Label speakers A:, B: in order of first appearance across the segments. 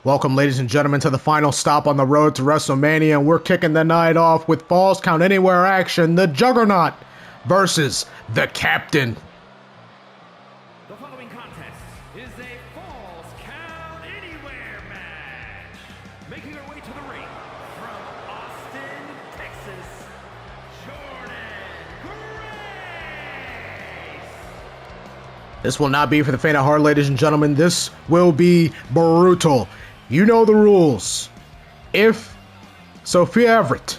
A: Welcome, ladies and gentlemen, to the final stop on the road to WrestleMania, and we're kicking the night off with Falls Count Anywhere action, the Juggernaut versus the Captain.
B: The following contest is a Falls Count Anywhere match. Making her way to the ring from Austin, Texas, Jordynne.
A: This will not be for the faint of heart, ladies and gentlemen. This will be brutal. You know the rules. If Sophia Everett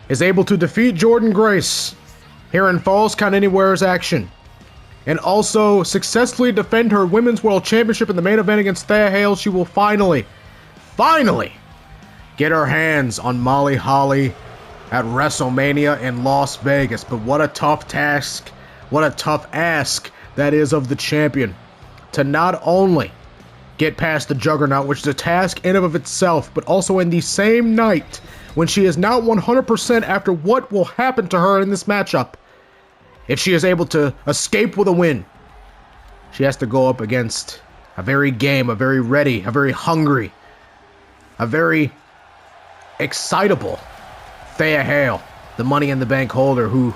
A: is able to defeat Jordynne Grace here in Falls Count Anywhere's action, and also successfully defend her Women's World Championship in the main event against Thea Hale, she will finally get her hands on Molly Holly at WrestleMania in Las Vegas. But what a tough task, what a tough ask that is of the champion to not only get past the Juggernaut, which is a task in and of itself, but also in the same night when she is not 100% after what will happen to her in this matchup. If she is able to escape with a win, she has to go up against a very game, a very ready, a very hungry, a very excitable Thea Hale, the Money in the Bank holder, who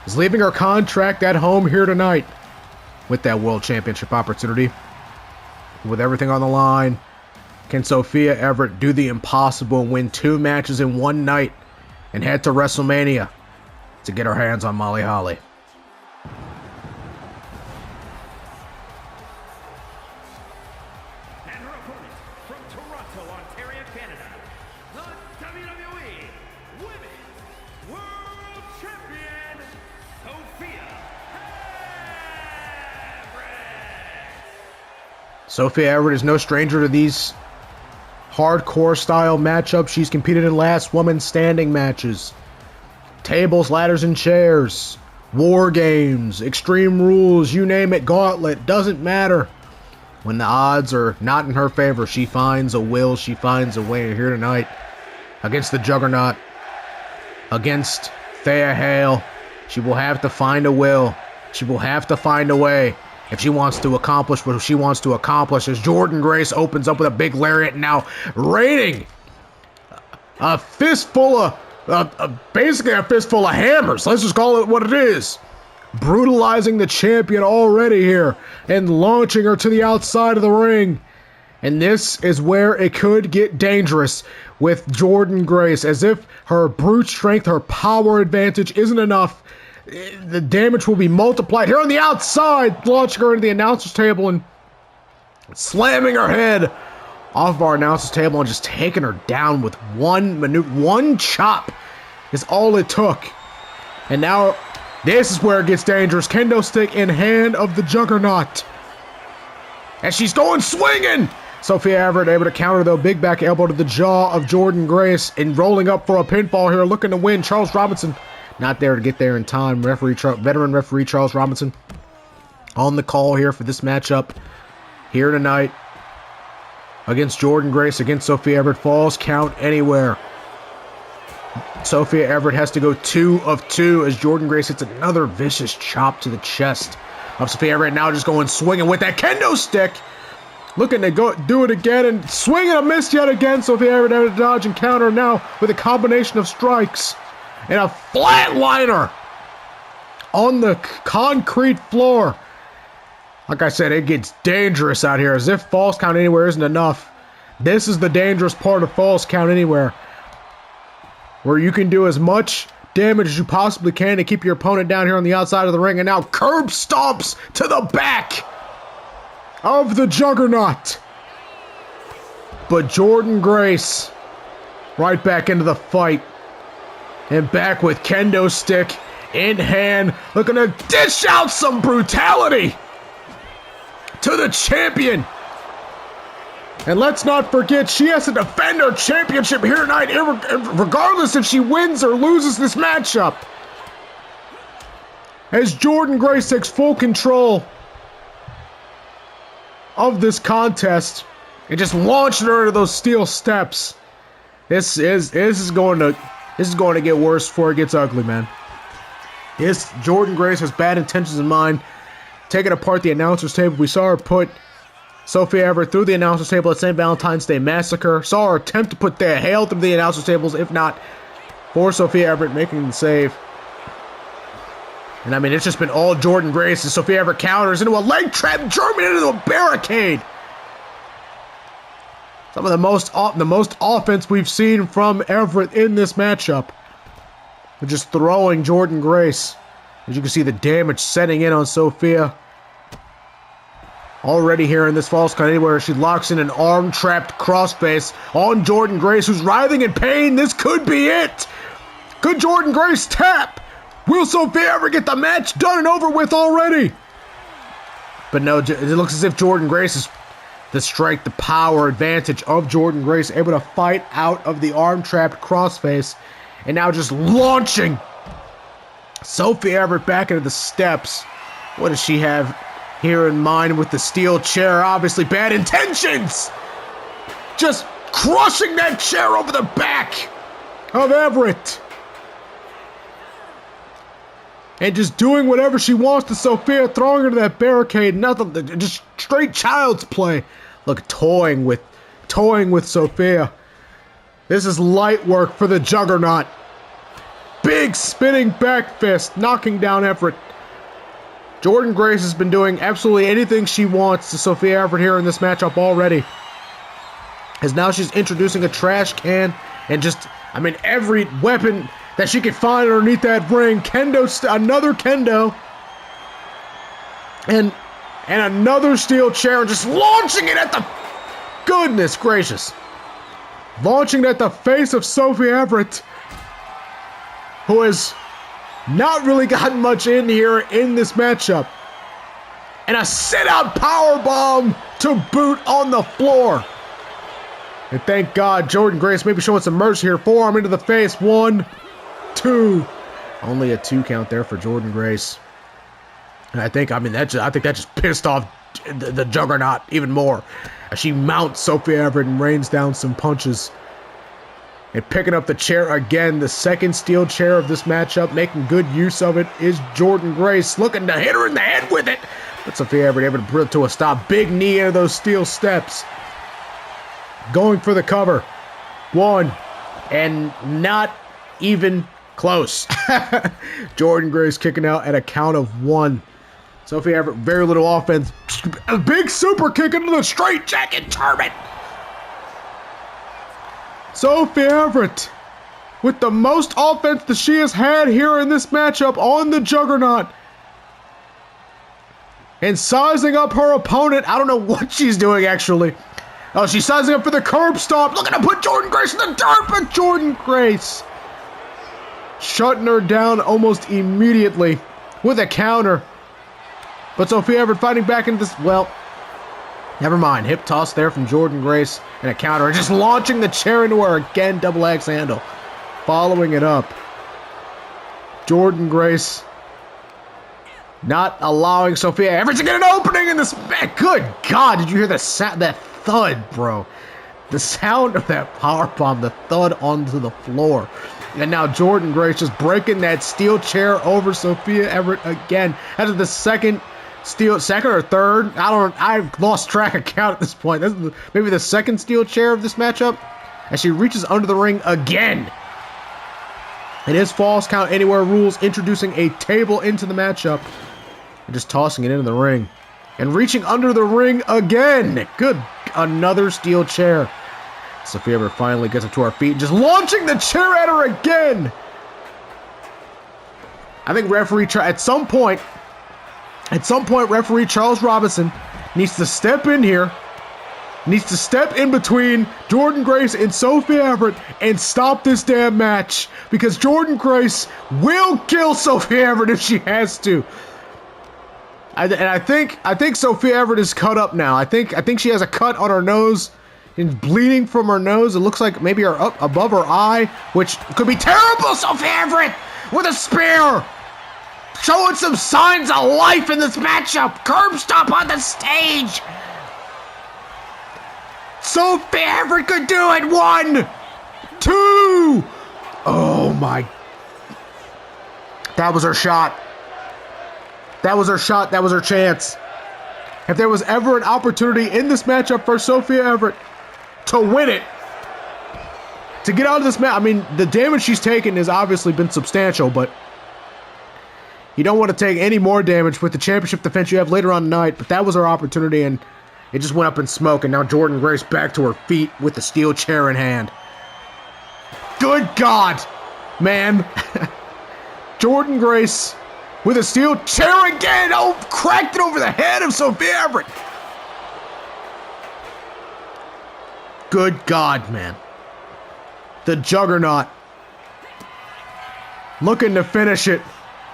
A: is leaving her contract at home here tonight with that World Championship opportunity. With everything on the line, can Sophia Everett do the impossible and win 2 matches in one night and head to WrestleMania to get her hands on Molly Holly?
B: And her opponent from Toronto, Ontario, Canada, the WWE Women's World Champion, Sophia Everett.
A: Sophia Everett is no stranger to these hardcore style matchups. She's competed in last woman standing matches, tables, ladders, and chairs, war games, extreme rules, you name it, gauntlet, doesn't matter. When the odds are not in her favor, she finds a will, she finds a way. Here tonight against the Juggernaut, against Thea Hale, she will have to find a will. She will have to find a way if she wants to accomplish what she wants to accomplish, as Jordynne Grace opens up with a big lariat, now raining a fistful of, basically a fistful of hammers. Let's just call it what it is. Brutalizing the champion already here and launching her to the outside of the ring. And this is where it could get dangerous with Jordynne Grace, as if her brute strength, her power advantage isn't enough. The damage will be multiplied here on the outside, launching her into the announcer's table and slamming her head off of our announcer's table and just taking her down with one chop is all it took. And now this is where it gets dangerous. Kendo stick in hand of the Juggernaut, and she's going swinging. Sophia Everett able to counter, though. Big back elbow to the jaw of Jordynne Grace, and rolling up for a pinfall here, looking to win. Charles Robinson not there to get there in time. Veteran referee Charles Robinson on the call here for this matchup here tonight against Jordynne Grace, against Sophia Everett. Falls Count Anywhere. Sophia Everett has to go 2 of 2 as Jordynne Grace hits another vicious chop to the chest of Sophia Everett. Now just going swinging with that kendo stick, looking to go do it again and swing and a miss yet again. Sophia Everett able to dodge and counter now with a combination of strikes and a flatliner on the concrete floor. Like I said, it gets dangerous out here. As if Falls Count Anywhere isn't enough, this is the dangerous part of Falls Count Anywhere, where you can do as much damage as you possibly can to keep your opponent down here on the outside of the ring. And now curb stomps to the back of the Juggernaut. But Jordynne Grace right back into the fight, and back with kendo stick in hand, looking to dish out some brutality to the champion. And let's not forget, she has to defend her championship here tonight, regardless if she wins or loses this matchup, as Jordynne Grace takes full control of this contest and just launching her into those steel steps. This is going to get worse before it gets ugly, man. Jordynne Grace has bad intentions in mind, taking apart the announcer's table. We saw her put Sophia Everett through the announcer's table at St. Valentine's Day Massacre. Saw her attempt to put Thea Hale through the announcer's tables, if not for Sophia Everett making the save. And I mean, it's just been all Jordynne Grace as Sophia Everett counters into a leg trap, German into a barricade. Some of the most offense we've seen from Everett in this matchup. They're just throwing Jordynne Grace. As you can see, the damage setting in on Sophia. Already here in this false count anywhere, she locks in an arm-trapped crossface on Jordynne Grace, who's writhing in pain. This could be it. Could Jordynne Grace tap? Will Sophia ever get the match done and over with already? But no, it looks as if Jordynne Grace is the strength, the power advantage of Jordynne Grace, able to fight out of the arm-trapped crossface, and now just launching Sophia Everett back into the steps. What does she have here in mind with the steel chair? Obviously bad intentions! Just crushing that chair over the back of Everett. And just doing whatever she wants to Sophia, throwing her to that barricade. Nothing, just straight child's play. Look, toying with Sophia. This is light work for the Juggernaut. Big spinning back fist, knocking down Everett. Jordynne Grace has been doing absolutely anything she wants to Sophia Everett here in this matchup already. As now she's introducing a trash can and just, I mean, every weapon that she could find underneath that ring. Another kendo. And another steel chair, and just launching it at the, goodness gracious. Launching it at the face of Sophia Everett, who has not really gotten much in here in this matchup. And a sit-out powerbomb to boot on the floor. And thank God, Jordynne Grace maybe showing some mercy here. Forearm into the face. 1, 2. Only a 2 count there for Jordynne Grace. And I think that just pissed off the Juggernaut even more. As she mounts Sophia Everett and rains down some punches. And picking up the chair again, the second steel chair of this matchup, making good use of it, is Jordynne Grace, looking to hit her in the head with it. But Sophia Everett able to bring it to a stop. Big knee into those steel steps. Going for the cover. 1. And not even close. Jordynne Grace kicking out at a count of 1. Sophia Everett, very little offense. A big super kick into the straight jacket turban. Sophia Everett, with the most offense that she has had here in this matchup on the Juggernaut. And sizing up her opponent. I don't know what she's doing, actually. Oh, she's sizing up for the curb stomp. Looking to put Jordynne Grace in the dirt, but Jordynne Grace shutting her down almost immediately with a counter. But Sophia Everett fighting back into this, well, never mind. Hip toss there from Jordynne Grace and a counter. And just launching the chair into her again. Double axe handle. Following it up. Jordynne Grace not allowing Sophia Everett to get an opening in this. Good God, did you hear that thud, bro? The sound of that powerbomb, the thud onto the floor. And now Jordynne Grace just breaking that steel chair over Sophia Everett again. After the second or third, I've lost track of count at this point. This is maybe the second steel chair of this matchup. As she reaches under the ring again. It is false count anywhere rules, introducing a table into the matchup. And just tossing it into the ring. And reaching under the ring again. Good. Another steel chair. Sophia Everett finally gets up to her feet and just launching the chair at her again. I think at some point, referee Charles Robinson needs to step in here. Needs to step in between Jordynne Grace and Sophia Everett and stop this damn match. Because Jordynne Grace will kill Sophia Everett if she has to. I think Sophia Everett is cut up now. I think she has a cut on her nose and bleeding from her nose. It looks like maybe up above her eye, which could be terrible. Sophia Everett with a spear, showing some signs of life in this matchup. Curb stop on the stage. Sophia Everett could do it. 1, 2. Oh my! That was her shot. That was her shot. That was her chance. if there was ever an opportunity in this matchup for Sophia Everett to win it, to get out of this match. I mean, the damage she's taken has obviously been substantial, but you don't want to take any more damage with the championship defense you have later on tonight. But that was her opportunity, and it just went up in smoke. And now Jordynne Grace back to her feet with the steel chair in hand. Good God, man. Jordynne Grace with a steel chair again. Oh, cracked it over the head of Sophia Everett. Good God, man. The Juggernaut looking to finish it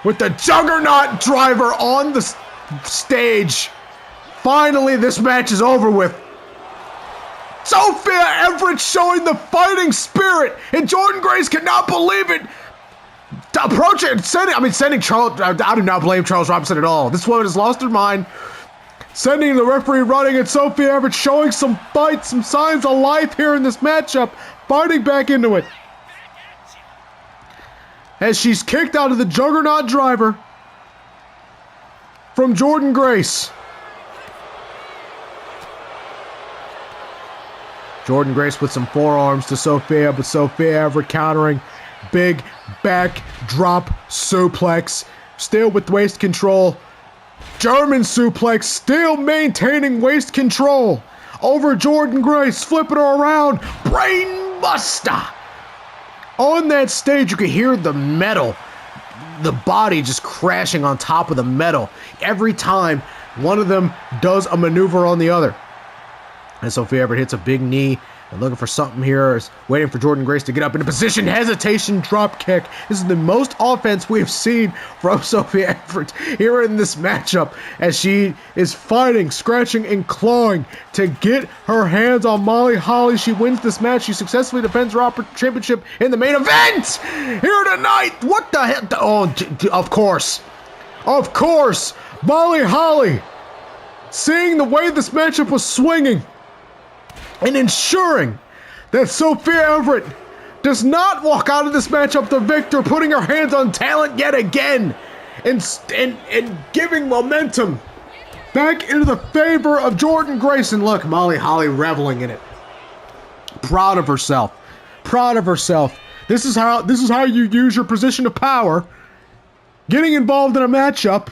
A: with the Juggernaut driver on the stage. Finally, this match is over with. Sophia Everett showing the fighting spirit, and Jordynne Grace cannot believe it. To approach it, sending Charles. I do not blame Charles Robinson at all. This woman has lost her mind. Sending the referee running, and Sophia Everett showing some fight, some signs of life here in this matchup. Fighting back into it. As she's kicked out of the Juggernaut driver from Jordynne Grace. Jordynne Grace with some forearms to Sophia, but Sophia Everett countering. Big back drop suplex. Still with waist control. German suplex, still maintaining waist control. Over Jordynne Grace, flipping her around. Brainbuster. On that stage, you could hear the metal. The body just crashing on top of the metal. Every time one of them does a maneuver on the other. And Sophia Everett hits a big knee. And looking for something here, is waiting for Jordynne Grace to get up into position. Hesitation drop kick. This is the most offense we have seen from Sophia Everett here in this matchup, as she is fighting, scratching, and clawing to get her hands on Molly Holly. She wins this match. She successfully defends her championship in the main event here tonight. What the hell? Oh, of course. Of course. Molly Holly, seeing the way this matchup was swinging, and ensuring that Sophia Everett does not walk out of this matchup the victor, putting her hands on talent yet again, and giving momentum back into the favor of Jordynne Grace. And look, Molly Holly reveling in it. Proud of herself. Proud of herself. This is how you use your position of power. Getting involved in a matchup,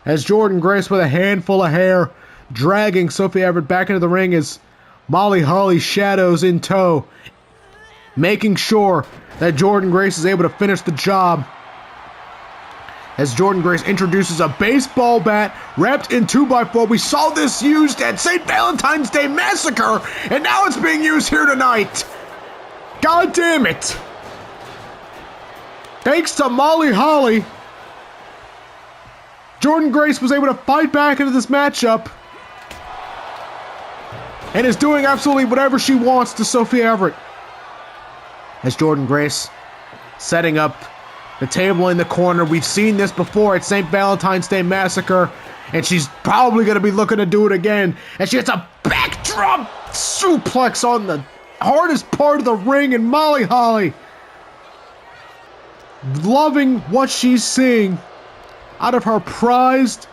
A: as Jordynne Grace with a handful of hair dragging Sophia Everett back into the ring, as Molly Holly shadows in tow, making sure that Jordynne Grace is able to finish the job. As Jordynne Grace introduces a baseball bat wrapped in 2x4. We saw this used at St. Valentine's Day Massacre, and now it's being used here tonight. God damn it. Thanks to Molly Holly, Jordynne Grace was able to fight back into this matchup and is doing absolutely whatever she wants to Sophia Everett. As Jordynne Grace setting up the table in the corner. We've seen this before at St. Valentine's Day Massacre, and she's probably going to be looking to do it again. And she gets a backdrop suplex on the hardest part of the ring, and Molly Holly loving what she's seeing out of her prized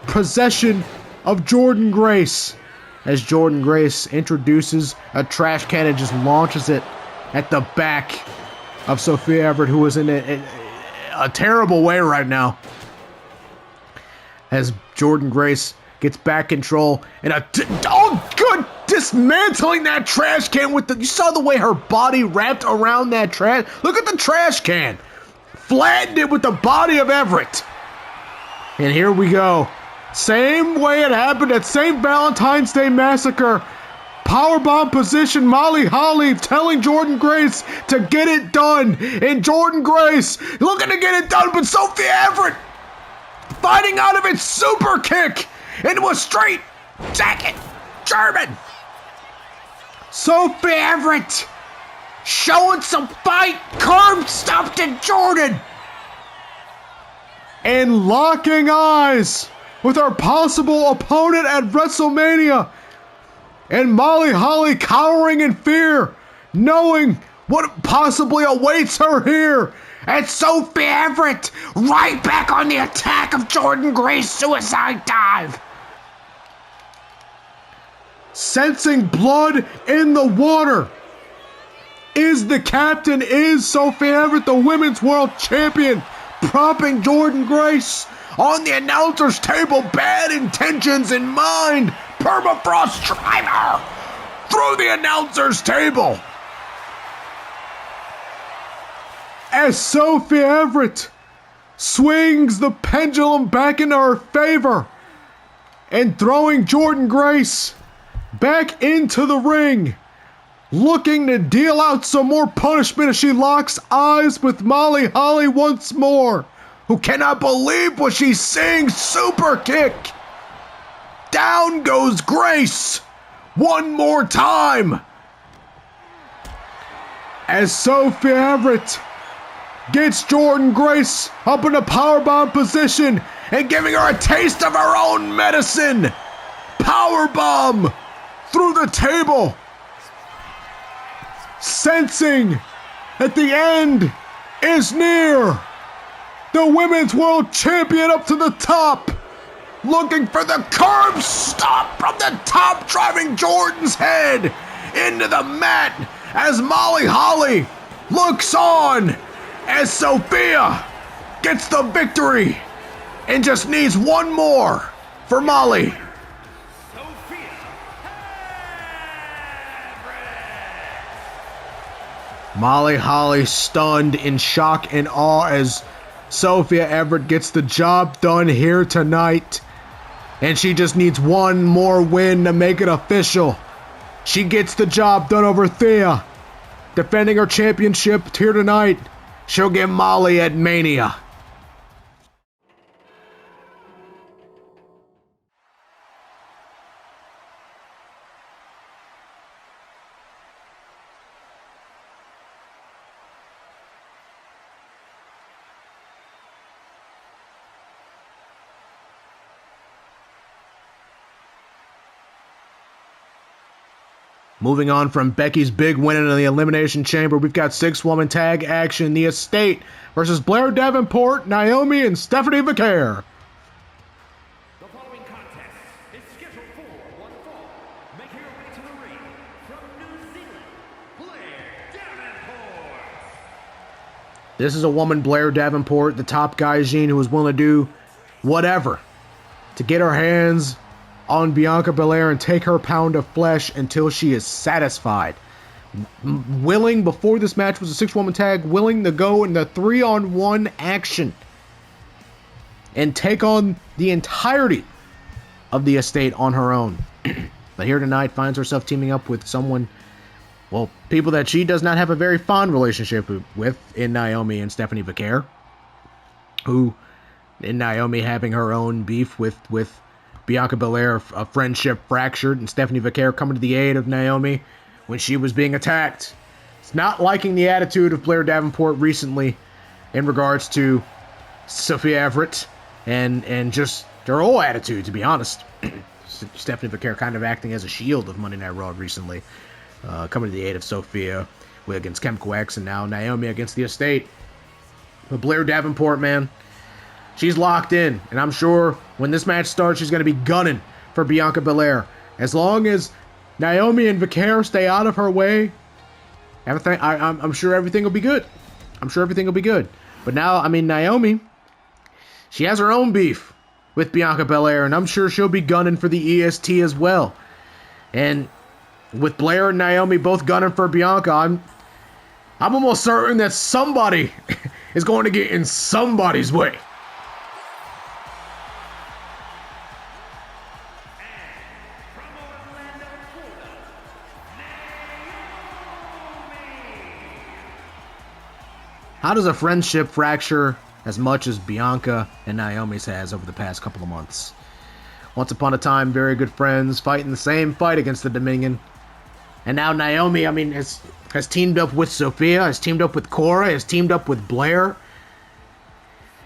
A: possession of Jordynne Grace. As Jordynne Grace introduces a trash can and just launches it at the back of Sophia Everett, who is in a terrible way right now. As Jordynne Grace gets back control and dismantling that trash can with you saw the way her body wrapped around that trash. Look at the trash can. Flattened it with the body of Everett. And here we go. Same way it happened at St. Valentine's Day Massacre. Powerbomb position, Molly Holly telling Jordynne Grace to get it done. And Jordynne Grace looking to get it done, but Sophia Everett fighting out of it. Super kick into a straight jacket. German. Sophia Everett showing some fight. Curb stopped to Jordynne. And locking eyes with our possible opponent at WrestleMania. And Molly Holly cowering in fear, knowing what possibly awaits her here. And Sophia Everett right back on the attack of Jordynne Grace. Suicide dive. sensing blood in the water, is the captain, is Sophia Everett, the Women's World Champion, propping Jordynne Grace on the announcer's table, bad intentions in mind. Permafrost driver through the announcer's table. As Sophia Everett swings the pendulum back into her favor and throwing Jordynne Grace back into the ring, looking to deal out some more punishment as she locks eyes with Molly Holly once more, who cannot believe what she's seeing. Super kick. Down goes Grace one more time as Sophia Everett gets Jordynne Grace up in a powerbomb position and giving her a taste of her own medicine. Powerbomb through the table. Sensing that the end is near. The Women's World Champion up to the top, looking for the curb stop from the top, driving Jordynne's head into the mat as Molly Holly looks on as Sophia gets the victory and just needs one more for Molly. Molly Holly stunned in shock and awe as Sophia Everett gets the job done here tonight. And she just needs one more win to make it official. She gets the job done over Thea, defending her championship here tonight. She'll get Molly at Mania. Moving on from Becky's big win in the Elimination Chamber, we've got 6-woman tag action. The Estate versus Blair Davenport, Naomi, and Stephanie Vaquer.
B: The following contest is scheduled for one fall. Making her way to the ring from New Zealand, Blair Davenport.
A: This is a woman, Blair Davenport, the top gaijin who is willing to do whatever to get her hands on Bianca Belair and take her pound of flesh until she is satisfied. Willing, before this match was a 6-woman tag, willing to go in the 3-on-1 action and take on the entirety of the Estate on her own. But here tonight finds herself teaming up with someone, well, people that she does not have a very fond relationship with in Naomi and Stephanie Vaquer, who, in Naomi having her own beef with Bianca Belair, a friendship fractured, and Stephanie Vaquer coming to the aid of Naomi when she was being attacked. It's not liking the attitude of Blair Davenport recently in regards to Sophia Everett and just her whole attitude, to be honest. Stephanie Vaquer kind of acting as a shield of Monday Night Raw recently, coming to the aid of Sophia against Chemical X, and now Naomi against the Estate. But Blair Davenport, man, she's locked in, and I'm sure when this match starts, she's going to be gunning for Bianca Belair. As long as Naomi and Vaquer stay out of her way, I'm sure everything will be good. I'm sure everything will be good. But now, I mean, Naomi, she has her own beef with Bianca Belair, and I'm sure she'll be gunning for the EST as well. And with Blair and Naomi both gunning for Bianca, I'm almost certain that somebody is going to get in somebody's way. How does a friendship fracture as much as Bianca and Naomi's has over the past couple of months? Once upon a time, very good friends, fighting the same fight against the Dominion. And now Naomi, I mean, has teamed up with Sophia, has teamed up with Cora, has teamed up with Blair,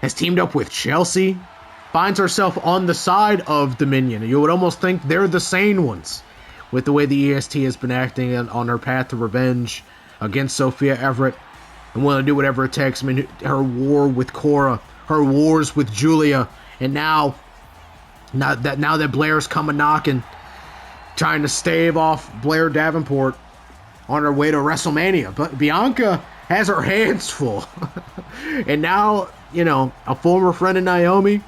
A: has teamed up with Chelsea, finds herself on the side of Dominion. You would almost think they're the sane ones with the way the EST has been acting on her path to revenge against Sophia Everett. And willing to do whatever it takes. I mean, her war with Cora, her wars with Julia, and now that Blair's coming knocking, trying to stave off Blair Davenport on her way to WrestleMania. But Bianca has her hands full. And now, you know, a former friend of Naomi,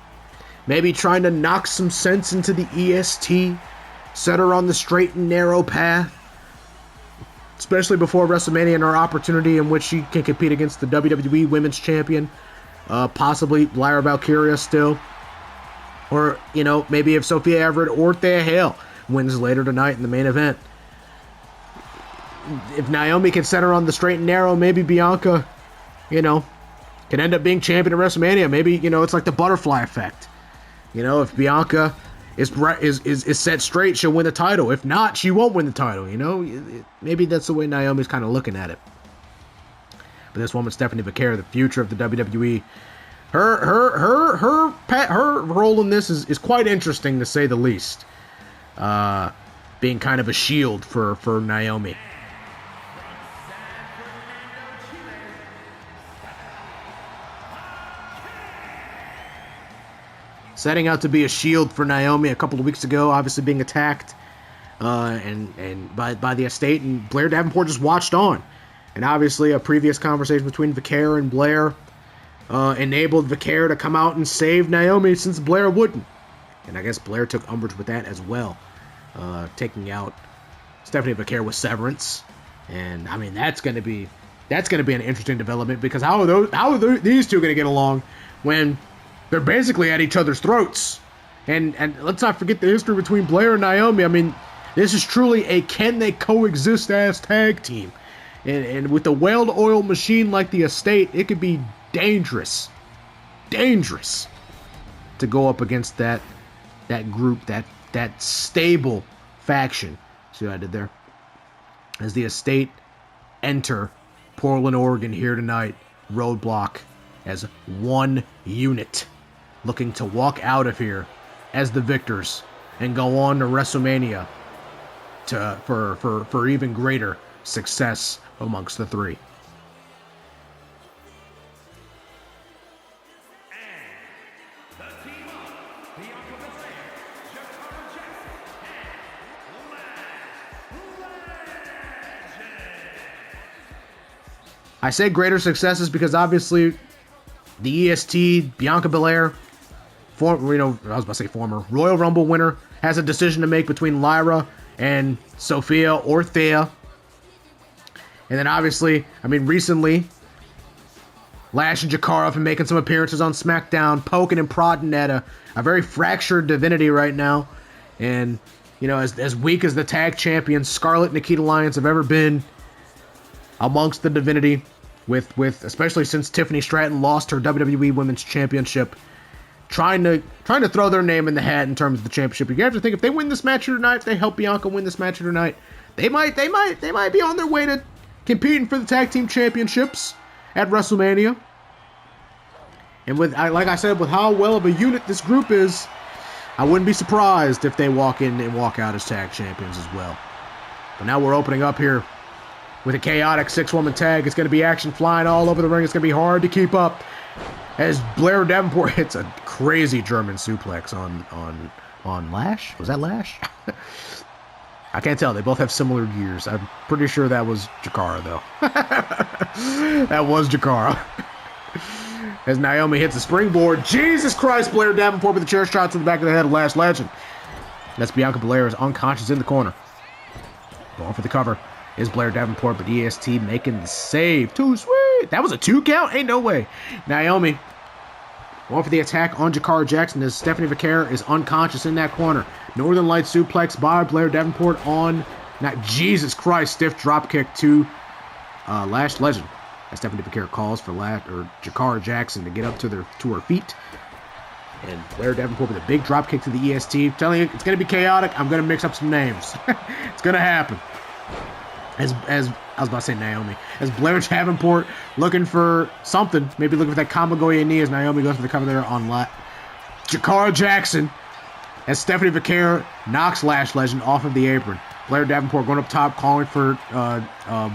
A: maybe trying to knock some sense into the EST, set her on the straight and narrow path, especially before WrestleMania and her opportunity in which she can compete against the WWE Women's Champion, possibly Lyra Valkyria still. Or, you know, maybe if Sophia Everett or Thea Hale wins later tonight in the main event. If Naomi can set her on the straight and narrow, maybe Bianca, you know, can end up being champion at WrestleMania. Maybe, you know, it's like the butterfly effect. You know, if Bianca is set straight, she'll win the title. If not, she won't win the title, you know? Maybe that's the way Naomi's kind of looking at it. But this woman, Stephanie Vaquer, the future of the WWE, her role in this is quite interesting, to say the least. Being kind of a shield for Naomi. Setting out to be a shield for Naomi a couple of weeks ago, obviously being attacked and by the estate, and Blair Davenport just watched on. And obviously a previous conversation between Vaquer and Blair enabled Vaquer to come out and save Naomi, since Blair wouldn't. And I guess Blair took umbrage with that as well, taking out Stephanie Vaquer with severance. And I mean, that's going to be an interesting development, because how are these two going to get along when they're basically at each other's throats? And let's not forget the history between Blair and Naomi. I mean, this is truly a can they coexist ass tag team. And with a well-oiled machine like the estate, it could be dangerous to go up against that group, that stable faction. See what I did there? As the estate enter Portland, Oregon here tonight, Roadblock, as one unit, looking to walk out of here as the victors and go on to WrestleMania for even greater success amongst the three. I say greater successes because obviously the EST, Bianca Belair, former Royal Rumble winner, has a decision to make between Lyra and Sophia or Thea. And then obviously, I mean, recently, Lash and Jakara have been making some appearances on SmackDown, poking and prodding at a very fractured divinity right now. And, you know, as weak as the tag champions, Scarlett and Nikita Lyons, have ever been amongst the divinity, with especially since Tiffany Stratton lost her WWE Women's Championship, trying to throw their name in the hat in terms of the championship. You have to think, if they win this match tonight, if they help Bianca win this match tonight, they might be on their way to competing for the tag team championships at WrestleMania. And like I said, with how well of a unit this group is, I wouldn't be surprised if they walk in and walk out as tag champions as well. But now we're opening up here with a chaotic 6-woman tag. It's going to be action flying all over the ring. It's going to be hard to keep up as Blair Davenport hits a crazy German suplex on Lash. Was that Lash? I can't tell. They both have similar gears. I'm pretty sure that was Jakara, though. That was Jakara. As Naomi hits a springboard. Jesus Christ, Blair Davenport with a chair shot to the back of the head of Lash Legend. That's Bianca Belair is unconscious in the corner. Going for the cover is Blair Davenport, but EST making the save. Too sweet. That was a 2 count? Ain't no way. Naomi going for the attack on Jakara Jackson as Stephanie Vaquer is unconscious in that corner. Northern Light suplex by Blair Davenport on, Jesus Christ, stiff dropkick to Lash Legend. As Stephanie Vaquer calls for Jakara Jackson to get up to her feet. And Blair Davenport with a big dropkick to the EST. Telling you, it's going to be chaotic. I'm going to mix up some names. It's going to happen. As I was about to say Naomi. As Blair Davenport looking for something. Maybe looking for that Kamigoye knee as Naomi goes for the cover there on Jakara Jackson. As Stephanie Vaquer knocks Lash Legend off of the apron. Blair Davenport going up top, calling for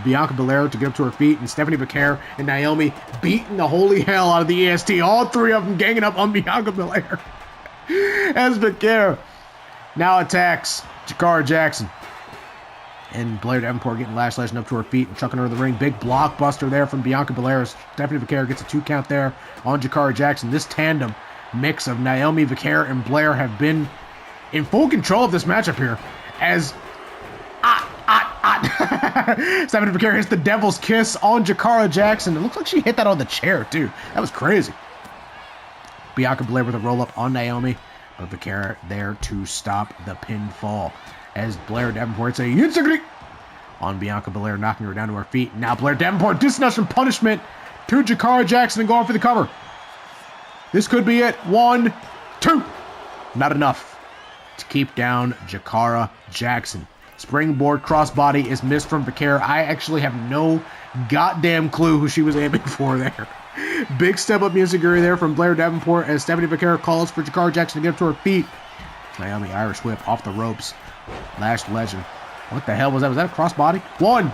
A: Bianca Belair to get up to her feet. And Stephanie Vaquer and Naomi beating the holy hell out of the EST. All three of them ganging up on Bianca Belair. As Vaquer now attacks Jakara Jackson. And Blair Davenport getting Lash Legend up to her feet and chucking her in the ring. Big blockbuster there from Bianca Belair. Stephanie Vaquer gets a 2 count there on Jakara Jackson. This tandem mix of Naomi, Vaquer, and Blair have been in full control of this matchup here. As Stephanie Vaquer hits the Devil's Kiss on Jakara Jackson. It looks like she hit that on the chair, too. That was crazy. Bianca Belair with a roll-up on Naomi. But Vaquer there to stop the pinfall. As Blair Davenport say, Yitzhak on Bianca Belair, knocking her down to her feet. Now Blair Davenport dismisses from punishment to Jakara Jackson and going for the cover. This could be it. 1, 2. Not enough to keep down Jakara Jackson. Springboard crossbody is missed from Vaquer. I actually have no goddamn clue who she was aiming for there. Big step-up music there from Blair Davenport as Stephanie Vaquer calls for Jakara Jackson to get up to her feet. Naomi Irish whip off the ropes. Lash Legend. What the hell was that? Was that a crossbody? 1.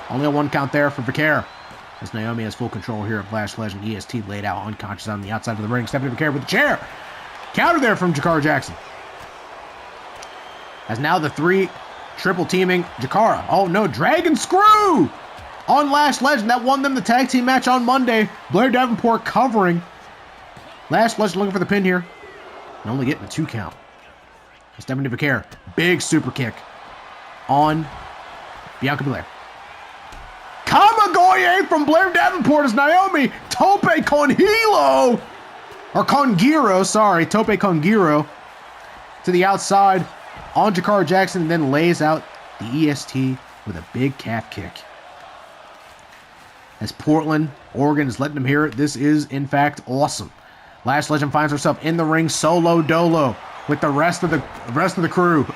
A: Only a 1 count there for Vaquer. As Naomi has full control here of Lash Legend. EST laid out unconscious on the outside of the ring. Stephanie Vaquer with the chair. Counter there from Jakara Jackson. As now the 3 triple teaming Jakara. Oh no, Dragon Screw on Lash Legend. That won them the tag team match on Monday. Blair Davenport covering. Lash Legend looking for the pin here. And only getting a 2 count. Stephanie Vaquer, big super kick on Bianca Belair. Kamagoye from Blair Davenport as Naomi Tope con Hilo, or Congiro, sorry, Tope Congiro to the outside on Jakara Jackson, and then lays out the EST with a big calf kick. As Portland, Oregon is letting them hear it, this is in fact awesome. Lash Legend finds herself in the ring solo dolo with the rest of the crew.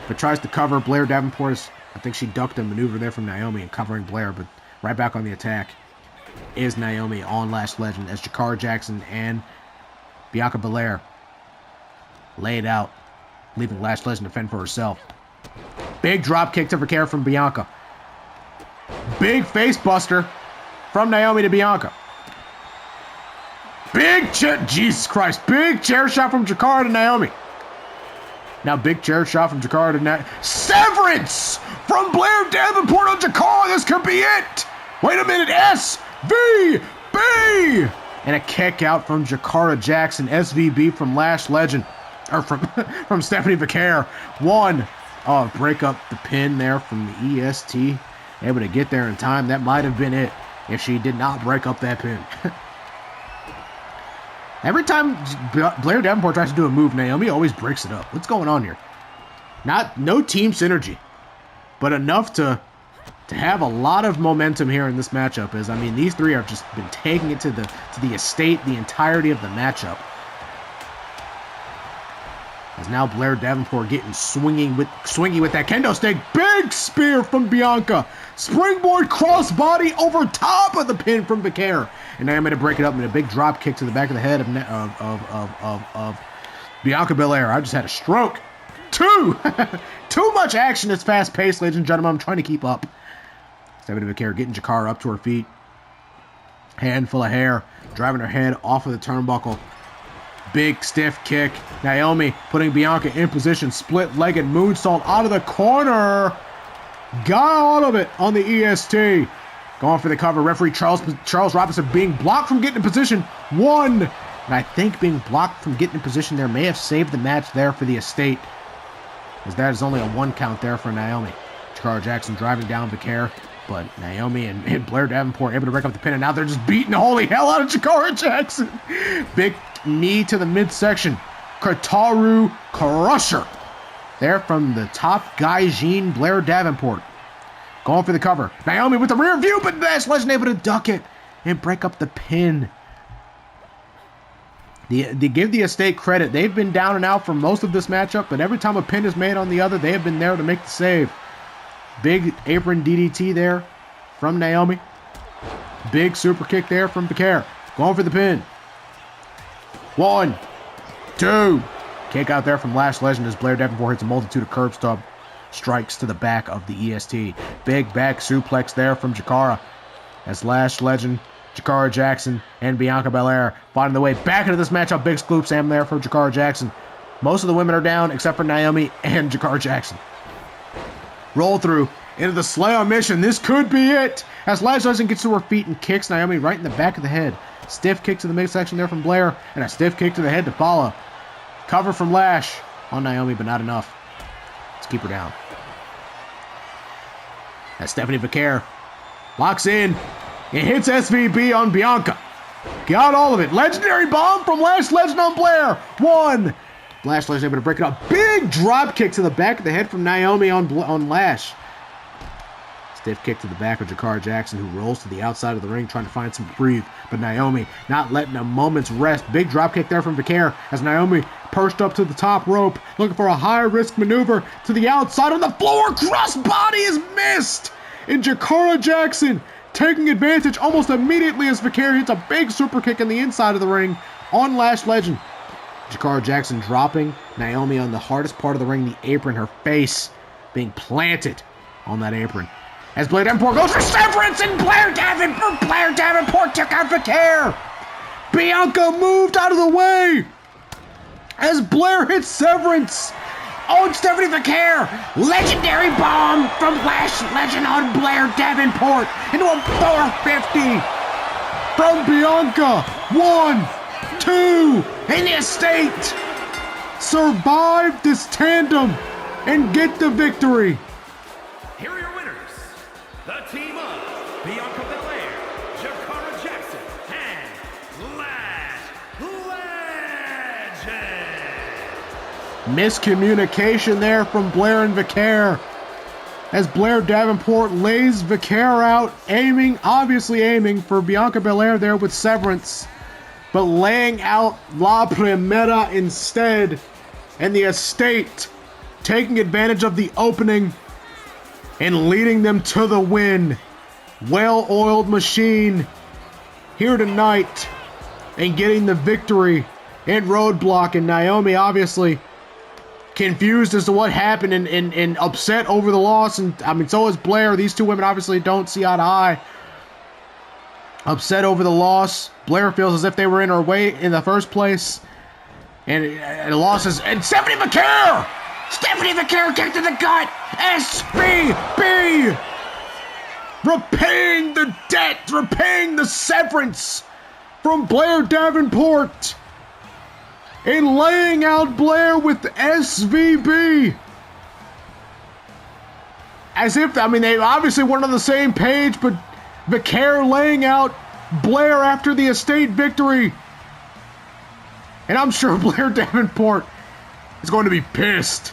A: But tries to cover Blair Davenport. I think she ducked a maneuver there from Naomi and covering Blair, but right back on the attack is Naomi on Lash Legend as Jakara Jackson and Bianca Belair laid out, leaving Lash Legend to fend for herself. Big drop kick to Vaquer from Bianca. Big face buster from Naomi to Bianca. Big chair, Jesus Christ, big chair shot from Jakara to Naomi. Now big chair shot from Jakara to Naomi. Severance from Blair Davenport on Jakara, this could be it. Wait a minute, SVB. And a kick out from Jakara Jackson, SVB from Lash Legend, or from Stephanie Vaquer. 1, break up the pin there from the EST. Able to get there in time, that might have been it if she did not break up that pin. Every time Blair Davenport tries to do a move, Naomi always breaks it up. What's going on here? No team synergy, but enough to have a lot of momentum here in this matchup. As I mean, these 3 have just been taking it to the estate the entirety of the matchup. As now Blair Davenport getting swingy with that kendo stick. Big spear from Bianca. Springboard crossbody over top of the pin from Vaquer. And now I'm going to break it up in a big drop kick to the back of the head of Bianca Belair. I just had a stroke. 2! Too much action. It's fast paced, ladies and gentlemen. I'm trying to keep up. Stephanie Vaquer getting Jakara up to her feet. Handful of hair. Driving her head off of the turnbuckle. Big stiff kick. Naomi putting Bianca in position. Split-legged moonsault out of the corner. Got all of it on the EST. Going for the cover. Referee Charles Robinson being blocked from getting in position. 1. And I think being blocked from getting in position there may have saved the match there for the estate, as that is only a 1 count there for Naomi. Jakara Jackson driving down Vaquer, but Naomi and Blair Davenport able to break up the pin, and now they're just beating the holy hell out of Jakara Jackson. Big knee to the midsection. Kataru Crusher there from the top Gaijin Blair Davenport. Going for the cover. Naomi with the rear view, but Lash Legend able to duck it and break up the pin. They give the estate credit. They've been down and out for most of this matchup, but every time a pin is made on the other, they have been there to make the save. Big apron DDT there from Naomi. Big super kick there from Vaquer. Going for the pin. 1, 2. Kick out there from Lash Legend as Blair Davenport hits a multitude of curb stomp strikes to the back of the EST. Big back suplex there from Jakara as Lash Legend, Jakara Jackson, and Bianca Belair finding the way back into this matchup. Big scoop Sam there from Jakara Jackson. Most of the women are down except for Naomi and Jakara Jackson. Roll through into the slam mission. This could be it. As Lash Legend gets to her feet and kicks Naomi right in the back of the head. Stiff kick to the midsection there from Blair, and a stiff kick to the head to follow. Cover from Lash on Naomi, but not enough. Let's keep her down. As Stephanie Vaquer locks in and hits SVB on Bianca. Got all of it. Legendary bomb from Lash Legend on Blair. One. Lash Legend able to break it up. Big drop kick to the back of the head from Naomi on Lash. Stiff kick to the back of Jakara Jackson, who rolls to the outside of the ring trying to find some breathe. But Naomi not letting a moment's rest. Big drop kick there from Vaquer as Naomi perched up to the top rope, looking for a high-risk maneuver to the outside on the floor. Crossbody is missed! And Jakara Jackson taking advantage almost immediately as Vaquer hits a big super kick in the inside of the ring on Lash Legend. Jakara Jackson dropping Naomi on the hardest part of the ring, the apron, her face being planted on that apron. As Blair Davenport goes for severance, and Blair Davenport took out Vaquer. Bianca moved out of the way as Blair hits severance. Oh, and Stephanie Vaquer, legendary bomb from Lash Legend on Blair Davenport into a 450 from Bianca. 1, 2, and the Estate survive this tandem and get the victory.
B: Here are your winners, the team of Bianca Belair, Jakara Jackson, and Lash Legend.
A: Miscommunication there from Blair and Vaquer as Blair Davenport lays Vaquer out, obviously aiming for Bianca Belair there with severance, but laying out La Primera instead, and the Estate taking advantage of the opening and leading them to the win. Well-oiled machine here tonight and getting the victory in Roadblock. And Naomi obviously confused as to what happened and upset over the loss. And I mean, so is Blair. These two women obviously don't see eye to eye. Upset over the loss. Blair feels as if they were in her way in the first place. And the loss is... And Stephanie Vaquer! Stephanie Vaquer kicked to the gut. SVB! Repaying the debt, repaying the severance from Blair Davenport. And laying out Blair with SVB. As if, I mean, they obviously weren't on the same page, but Vaquer laying out Blair after the Estate victory. And I'm sure Blair Davenport is going to be pissed.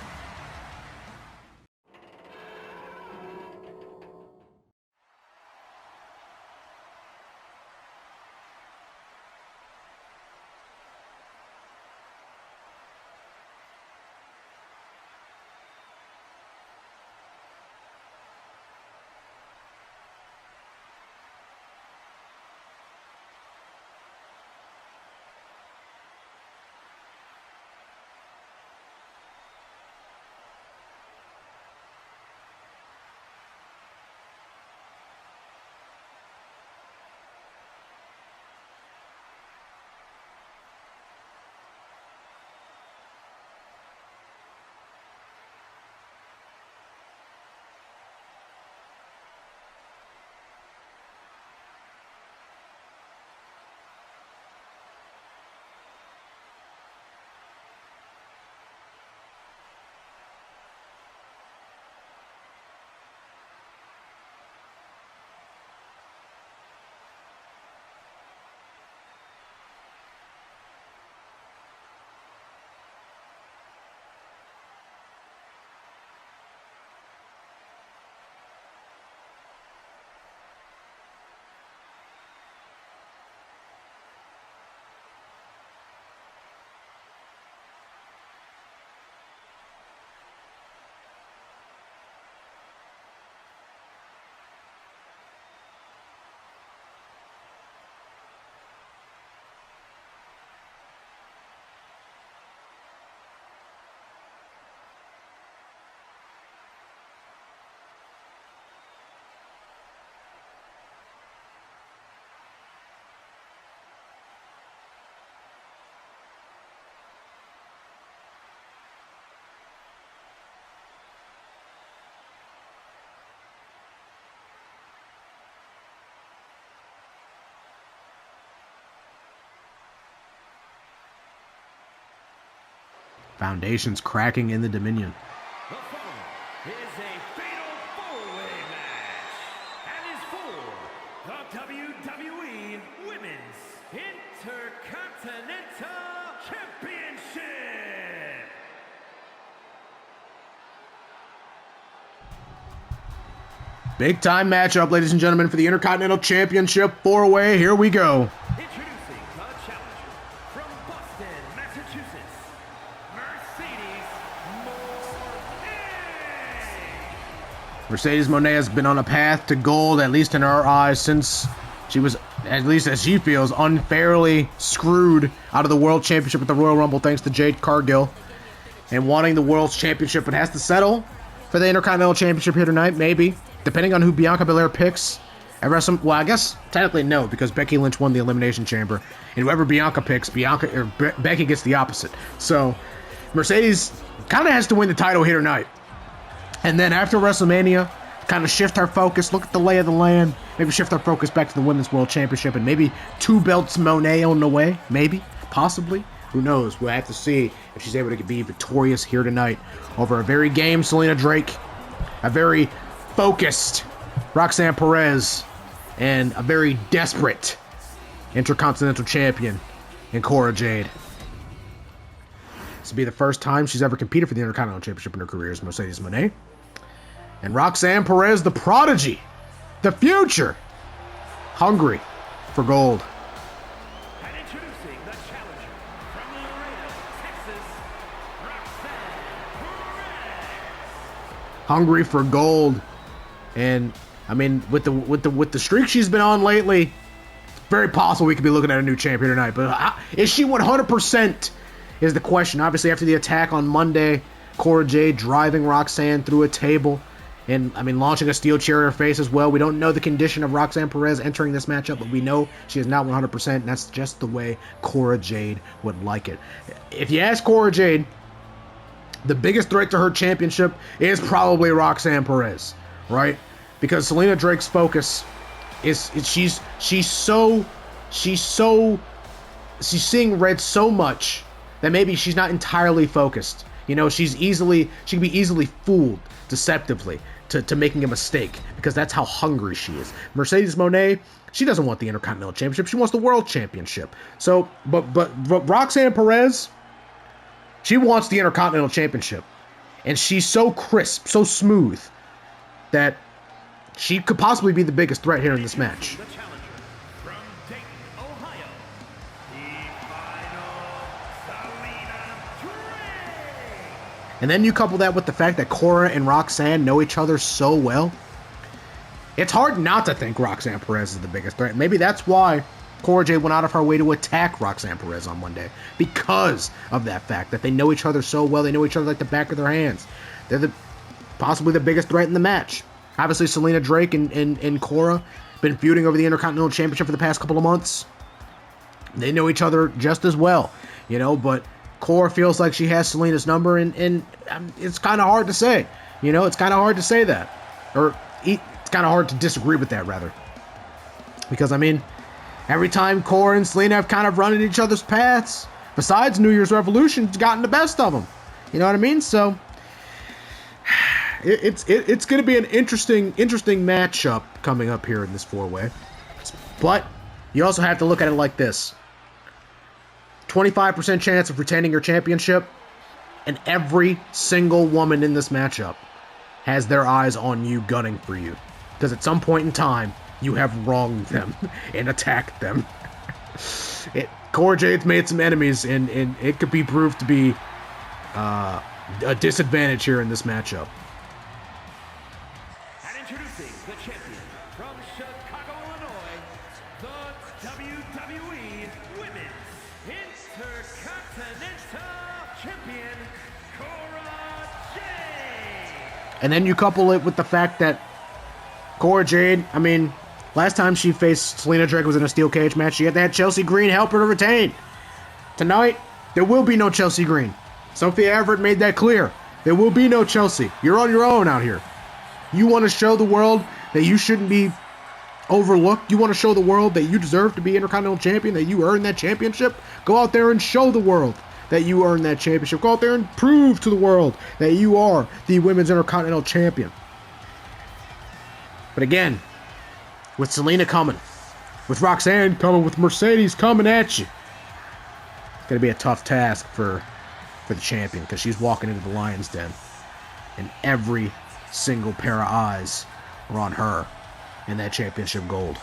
A: Foundation's cracking in the Dominion.
B: The following is a fatal four-way match and is for the WWE Women's Intercontinental Championship.
A: Big time matchup, ladies and gentlemen, for the Intercontinental Championship 4-way. Here we go.
B: Introducing the challenger from Boston, Massachusetts, Mercedes Moné.
A: Mercedes Moné has been on a path to gold, at least in our eyes, since she was, at least as she feels, unfairly screwed out of the World Championship at the Royal Rumble thanks to Jade Cargill. And wanting the World's Championship, but has to settle for the Intercontinental Championship here tonight, maybe. Depending on who Bianca Belair picks at Wrestle, well, I guess technically no, because Becky Lynch won the Elimination Chamber, and whoever Bianca picks, Becky gets the opposite. So Mercedes kind of has to win the title here tonight, and then after WrestleMania, kind of shift our focus, look at the lay of the land, maybe shift our focus back to the Women's World Championship, and maybe 2 belts Moné on the way, maybe, possibly. Who knows? We'll have to see if she's able to be victorious here tonight over a very game Selina Drake, a very focused Roxanne Perez, and a very desperate Intercontinental Champion in Cora Jade. This will be the first time she's ever competed for the Intercontinental Championship in her career as Mercedes Moné. And Roxanne Perez, the prodigy, the future, hungry for gold.
B: And introducing the challenger from Laredo, Texas, Roxanne Perez.
A: Hungry for gold. And I mean, with the streak she's been on lately, it's very possible we could be looking at a new champion tonight. But is she 100%? Is the question. Obviously, after the attack on Monday, Cora Jade driving Roxanne through a table, and I mean launching a steel chair in her face as well. We don't know the condition of Roxanne Perez entering this matchup, but we know she is not 100%. And that's just the way Cora Jade would like it. If you ask Cora Jade, the biggest threat to her championship is probably Roxanne Perez, right? Because Selina Drake's focus is she's seeing red so much that maybe she's not entirely focused. You know, she can be easily fooled deceptively to making a mistake, because that's how hungry she is. Mercedes Moné, she doesn't want the Intercontinental Championship, she wants the World Championship. So, but Roxanne Perez, she wants the Intercontinental Championship. And she's so crisp, so smooth, that she could possibly be the biggest threat here in this match.
B: The challenger from Dayton, Ohio, the final Selina Drake.
A: And then you couple that with the fact that Cora and Roxanne know each other so well. It's hard not to think Roxanne Perez is the biggest threat. Maybe that's why Cora Jade went out of her way to attack Roxanne Perez on Monday. Because of that fact that they know each other so well. They know each other like the back of their hands. They're possibly the biggest threat in the match. Obviously, Selina Drake and Cora been feuding over the Intercontinental Championship for the past couple of months. They know each other just as well, you know, but Cora feels like she has Selina's number, and it's kind of hard to say. You know, it's kind of hard to say that. Or it's kind of hard to disagree with that, rather. Because, I mean, every time Cora and Selina have kind of run in each other's paths, besides New Year's Revolution, it's gotten the best of them. You know what I mean? So it's going to be an interesting matchup coming up here in this 4-way. But you also have to look at it like this. 25% chance of retaining your championship, and every single woman in this matchup has their eyes on you, gunning for you. Because at some point in time, you have wronged them and attacked them. Cora Jade's made some enemies, and it could be proved to be a disadvantage here in this matchup.
B: And introducing the champion from Chicago, Illinois, the WWE Women's Intercontinental Champion, Cora Jade.
A: And then you couple it with the fact that Cora Jade, I mean, last time she faced Selina Drake was in a steel cage match. She had to have Chelsea Green help her to retain. Tonight, there will be no Chelsea Green. Sophia Everett made that clear. There will be no Chelsea. You're on your own out here. You want to show the world that you shouldn't be overlooked. You want to show the world that you deserve to be Intercontinental Champion, that you earned that championship. Go out there and show the world. that you earned that championship. Go out there and prove to the world that you are the Women's Intercontinental Champion. But again, with Selina coming, with Roxanne coming, with Mercedes coming at you, it's going to be a tough task for the champion, because she's walking into the Lion's Den, and every single pair of eyes are on her in that championship gold.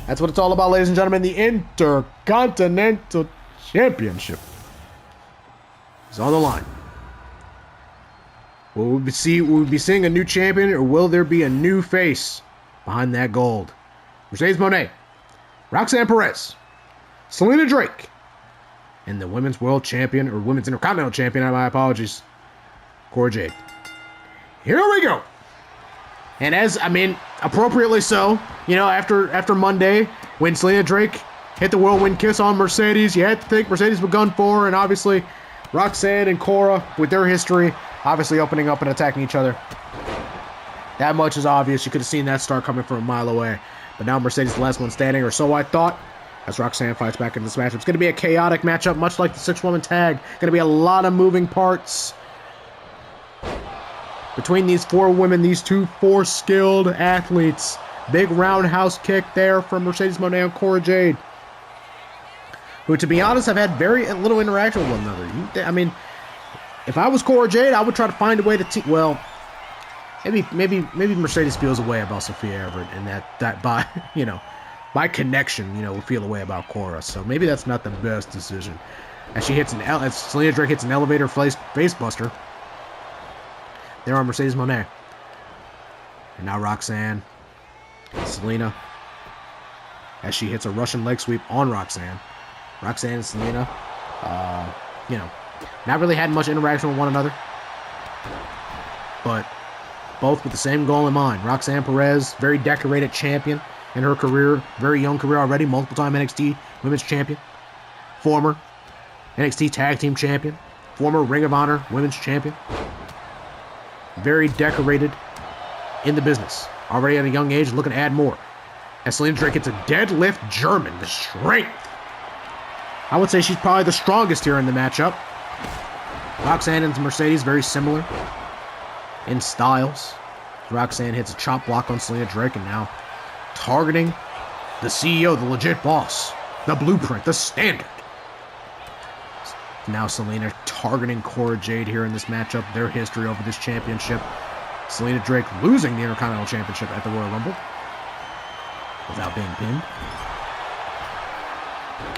A: That's what it's all about, ladies and gentlemen. The Intercontinental Championship is on the line. Will we be seeing a new champion, or will there be a new face behind that gold? Mercedes Moné, Roxanne Perez, Selina Drake, and the Women's World Champion, or Women's Intercontinental Champion, my apologies, Cora Jade. Here we go. And appropriately so, after Monday, when Selina Drake hit the whirlwind kiss on Mercedes, you had to think Mercedes would gun for her, and obviously Roxanne and Cora, with their history, obviously opening up and attacking each other. That much is obvious. You could have seen that start coming from a mile away. But now Mercedes is the last one standing, or so I thought, as Roxanne fights back in this matchup. It's going to be a chaotic matchup, much like the 6-woman tag. Going to be a lot of moving parts between these 4 women, these 4 skilled athletes. Big roundhouse kick there from Mercedes Moné and Cora Jade, who, to be honest, have had very little interaction with one another. If I was Cora Jade, I would try to find a way to well, maybe Mercedes feels a way about Sophia Everett, and that by connection, will feel a way about Cora. So maybe that's not the best decision. As Selina Drake hits an elevator face buster there on Mercedes Moné. And now Roxanne and Selina, as she hits a Russian leg sweep on Roxanne. Roxanne and Selina, not really had much interaction with one another, but both with the same goal in mind. Roxanne Perez, very decorated champion in her career, very young career already, multiple-time NXT Women's Champion, former NXT Tag Team Champion, former Ring of Honor Women's Champion. Very decorated in the business. Already at a young age, looking to add more. As Selina Drake gets a deadlift German, the strength. I would say she's probably the strongest here in the matchup. Roxanne and Mercedes, very similar in styles. Roxanne hits a chop block on Selina Drake, and now targeting the CEO, the legit boss, the blueprint, the standard. Now Selina targeting Cora Jade here in this matchup. Their history over this championship. Selina Drake losing the Intercontinental Championship at the Royal Rumble without being pinned.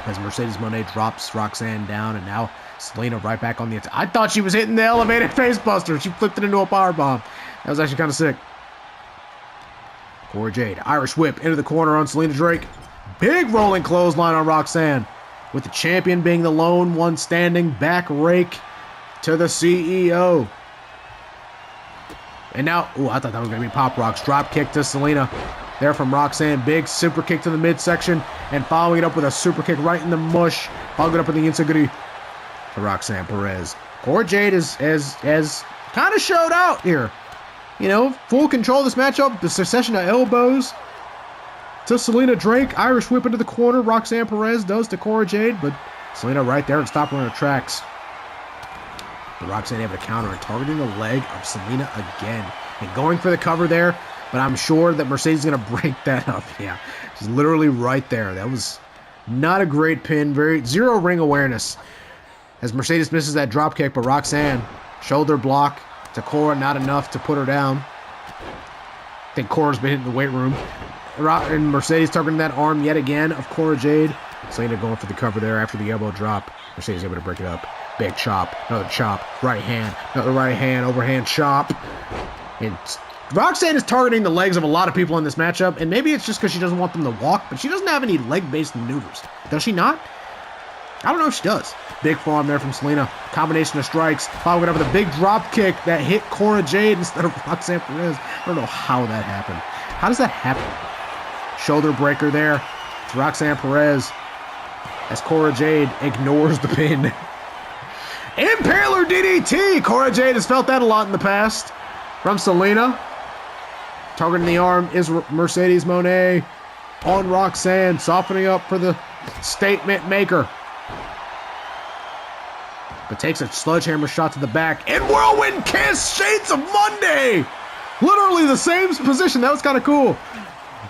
A: As Mercedes Moné drops Roxanne down, and now Selina right back on the attack. I thought she was hitting the elevated facebuster. She flipped it into a powerbomb. That was actually kind of sick. Cora Jade, Irish whip into the corner on Selina Drake. Big rolling clothesline on Roxanne, with the champion being the lone one standing. Back rake to the CEO. And now, I thought that was going to be Pop Rocks. Drop kick to Selina. There from Roxanne. Big super kick to the midsection. And following it up with a super kick right in the mush. Following it up with the enziguri to Roxanne Perez. Cora Jade has kind of showed out here. Full control of this matchup. The succession of elbows to Selina Drake. Irish whip into the corner. Roxanne Perez does to Cora Jade. But Selina right there and stop her in her tracks. But Roxanne able to counter and targeting the leg of Selina again. And going for the cover there. But I'm sure that Mercedes is going to break that up. Yeah, she's literally right there. That was not a great pin. Zero ring awareness. As Mercedes misses that drop kick. But Roxanne, shoulder block to Cora. Not enough to put her down. I think Cora's been hitting the weight room. And Mercedes targeting that arm yet again of Cora Jade. Selina going for the cover there after the elbow drop. Mercedes able to break it up. Big chop, another chop, right hand, another right hand, overhand chop. And Roxanne is targeting the legs of a lot of people in this matchup, and maybe it's just because she doesn't want them to walk, but she doesn't have any leg-based maneuvers. Does she not? I don't know if she does. Big forearm there from Selina. Combination of strikes. Following it up with a big drop kick that hit Cora Jade instead of Roxanne Perez. I don't know how that happened. How does that happen? Shoulder breaker there to Roxanne Perez as Cora Jade ignores the pin. Impaler DDT! Cora Jade has felt that a lot in the past from Selina. Targeting the arm is Mercedes Moné on Roxanne, softening up for the statement maker. But takes a sledgehammer shot to the back. And whirlwind kiss, shades of Monday. Literally the same position. That was kind of cool.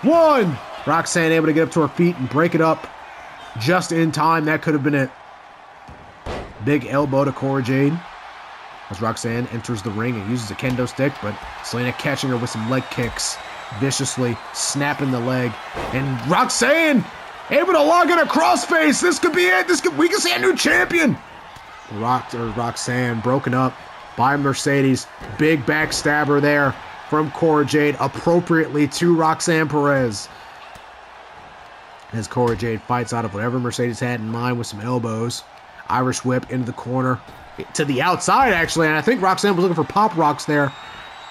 A: 1. Roxanne able to get up to her feet and break it up just in time. That could have been it. Big elbow to Cora Jade as Roxanne enters the ring and uses a kendo stick, but Selina catching her with some leg kicks, viciously snapping the leg. And Roxanne able to log in a crossface. This could be it. We can see a new champion. Roxanne broken up by Mercedes. Big backstabber there from Cora Jade, appropriately to Roxanne Perez. As Cora Jade fights out of whatever Mercedes had in mind with some elbows. Irish whip into the corner. To the outside, actually, and I think Roxanne was looking for pop rocks there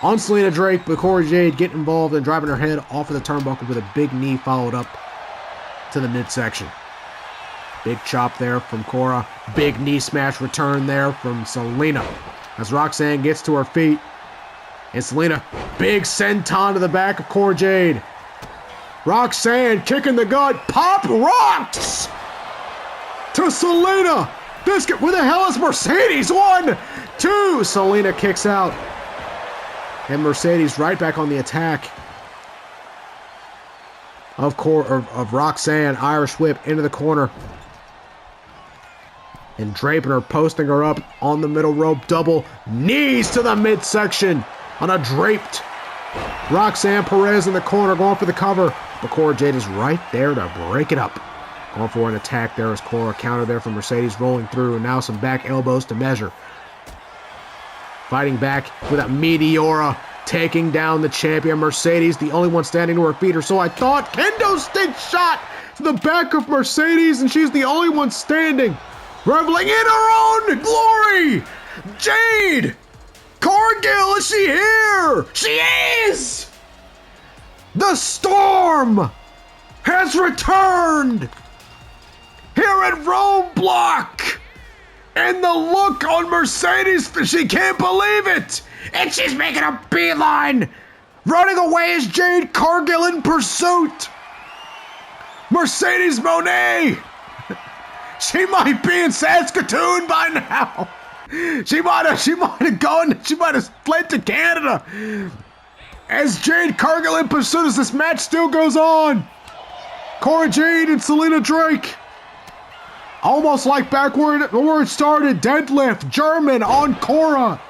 A: on Selina Drake, but Cora Jade getting involved and driving her head off of the turnbuckle with a big knee followed up to the midsection. Big chop there from Cora. Big knee smash return there from Selina as Roxanne gets to her feet. And Selina, big senton to the back of Cora Jade. Roxanne kicking the gut. Pop rocks to Selina. Where the hell is Mercedes? 1, 2. Selina kicks out. And Mercedes right back on the attack of Roxanne. Irish whip into the corner. And draping her, posting her up on the middle rope. Double knees to the midsection on a draped Roxanne Perez in the corner going for the cover. But Cora Jade is right there to break it up. Going for an attack there as Cora. Counter there from Mercedes rolling through. And now some back elbows to measure. Fighting back with a Meteora. Taking down the champion. Mercedes, the only one standing to her feet, or so I thought. Kendo stick shot to the back of Mercedes. And she's the only one standing. Reveling in her own glory. Jade. Cargill, is she here? She is. The storm has returned here at ROADBLOCK. And the look on Mercedes, she can't believe it. And she's making a beeline. Running away is Jade Cargill in pursuit. Mercedes Moné. She might be in Saskatoon by now. She might have fled to Canada. As Jade Cargill in pursuit as this match still goes on. Cora Jade and Selina Drake. Almost like back where it started. Deadlift, German on Cora.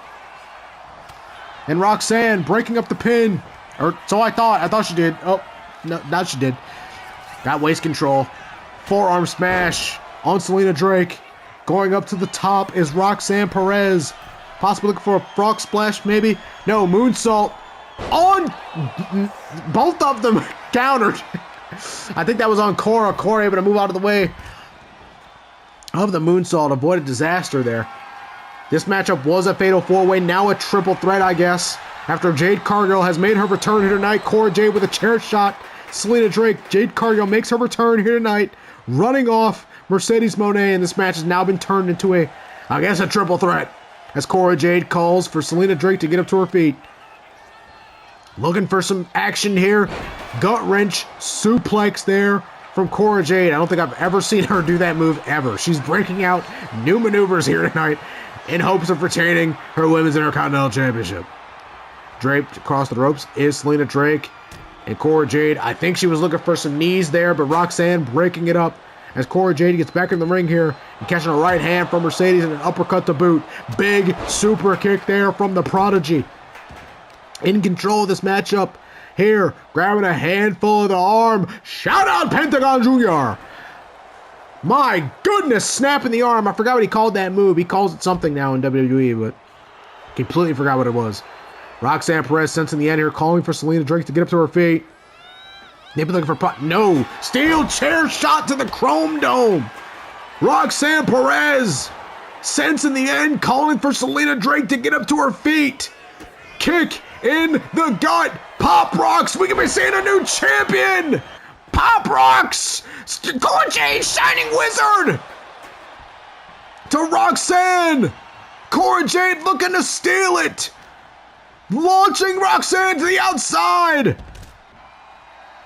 A: And Roxanne breaking up the pin. Or so I thought. I thought she did. Oh, no, not she did. Got waist control. Forearm smash on Selina Drake. Going up to the top is Roxanne Perez. Possibly looking for a frog splash, maybe. No, moonsault on both of them. Countered. I think that was on Cora. Cora able to move out of the way of the moonsault. Avoided disaster there. This matchup was a fatal four-way. Now a triple threat, I guess. After Jade Cargill has made her return here tonight. Cora Jade with a chair shot. Selina Drake. Jade Cargill makes her return here tonight. Running off Mercedes Moné, and this match has now been turned into a triple threat. As Cora Jade calls for Selina Drake to get up to her feet. Looking for some action here. Gut wrench suplex there from Cora Jade. I don't think I've ever seen her do that move ever. She's breaking out new maneuvers here tonight in hopes of retaining her Women's Intercontinental Championship. Draped across the ropes is Selina Drake and Cora Jade. I think she was looking for some knees there, but Roxanne breaking it up as Cora Jade gets back in the ring here and catching a right hand from Mercedes and an uppercut to boot. Big super kick there from the Prodigy. In control of this matchup here, grabbing a handful of the arm. Shout out Pentagon Jr. My goodness, snapping the arm. I forgot what he called that move. He calls it something now in WWE, but completely forgot what it was. Roxanne Perez sensing the end here, calling for Selina Drake to get up to her feet. They've been looking for no. Steel chair shot to the Chrome Dome. Roxanne Perez sensing the end, calling for Selina Drake to get up to her feet. Kick in the gut. Pop rocks. We can be seeing a new champion. Pop rocks. Cora Jade, Shining Wizard. To Roxanne. Cora Jade looking to steal it. Launching Roxanne to the outside.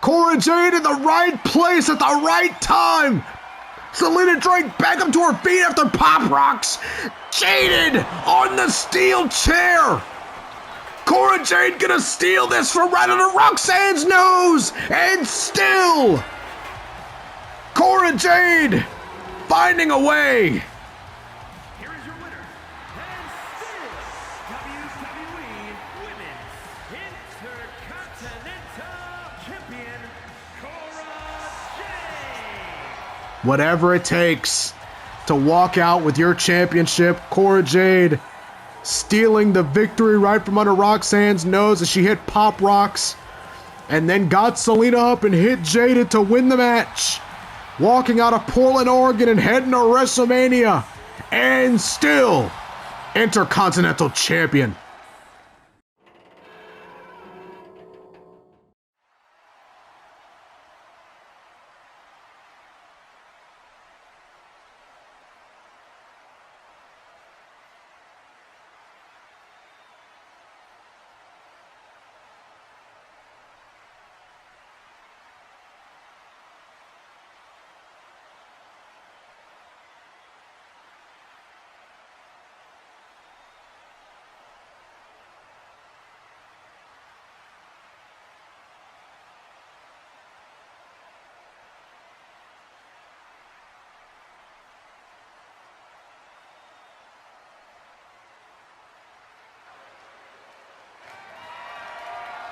A: Cora Jade in the right place at the right time. Selina dragged back up to her feet after Pop Rocks. Jaded on the steel chair. Cora Jade gonna steal this from right under Roxanne's nose. And still, Cora Jade finding a way.
B: Here is your winner, and still WWE Women's Intercontinental Champion, Cora Jade.
A: Whatever it takes to walk out with your championship, Cora Jade stealing the victory right from under Roxanne's nose as she hit Pop Rocks and then got Selina up and hit Jade to win the match. Walking out of Portland, Oregon and heading to WrestleMania and still Intercontinental Champion.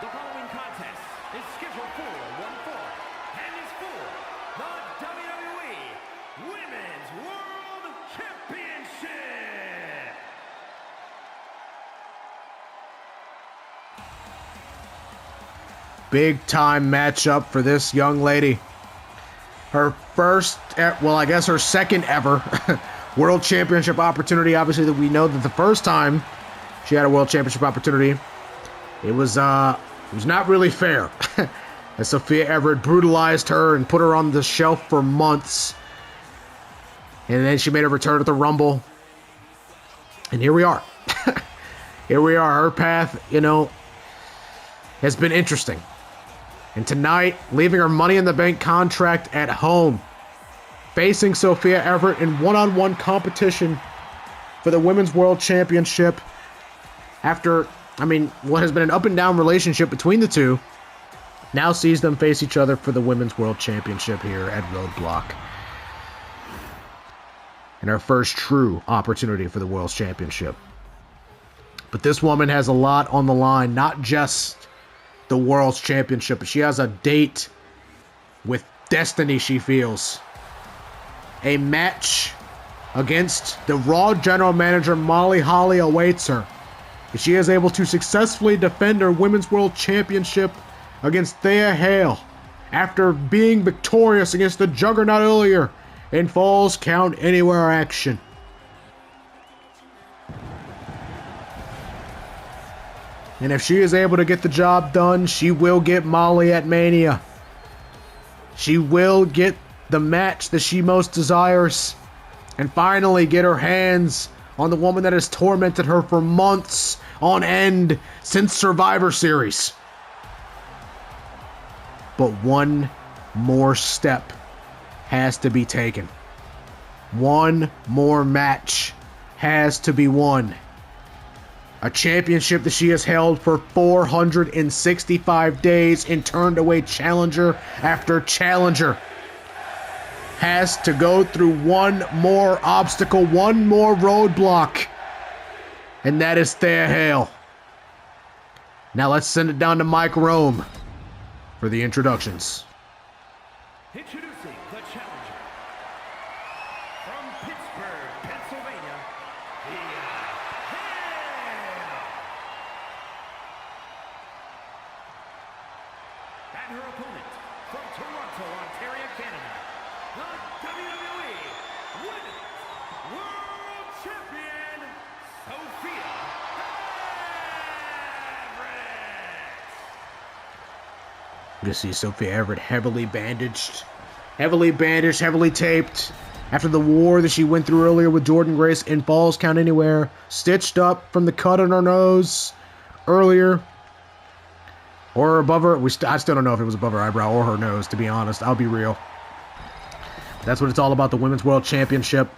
B: The following contest is scheduled for one fall and is for the WWE Women's World Championship.
A: Big time matchup for this young lady. Her first, well, I guess her second ever World Championship opportunity. Obviously, that we know that the first time she had a World Championship opportunity, it was not really fair. As Sophia Everett brutalized her and put her on the shelf for months. And then she made a return at the Rumble. And here we are. Here we are. Her path, has been interesting. And tonight, leaving her Money in the Bank contract at home, facing Sophia Everett in one-on-one competition for the Women's World Championship after, what has been an up-and-down relationship between the two, now sees them face each other for the Women's World Championship here at ROADBLOCK. And our first true opportunity for the World Championship. But this woman has a lot on the line, not just the World's Championship, but she has a date with destiny, she feels. A match against the Raw General Manager Molly Holly awaits her. If she is able to successfully defend her Women's World Championship against Thea Hale after being victorious against the Juggernaut earlier in Falls Count Anywhere action. And if she is able to get the job done, she will get Molly at Mania. She will get the match that she most desires and finally get her hands on the woman that has tormented her for months on end since Survivor Series. But one more step has to be taken. One more match has to be won. A championship that she has held for 465 days and turned away challenger after challenger has to go through one more obstacle, one more roadblock, and that is Thea Hale. Now let's send it down to Mike Rome for the introductions.
B: Introducing the challenger from Pittsburgh, Pennsylvania, Thea Hale. And her opponent from Toronto, Ontario, Canada, the WWE Women's World Champion, Sophia Everett.
A: You see Sophia Everett heavily bandaged, heavily taped after the war that she went through earlier with Jordynne Grace in Falls Count Anywhere, stitched up from the cut on her nose earlier, or above her. I still don't know if it was above her eyebrow or her nose, to be honest. I'll be real. That's what it's all about, the Women's World Championship.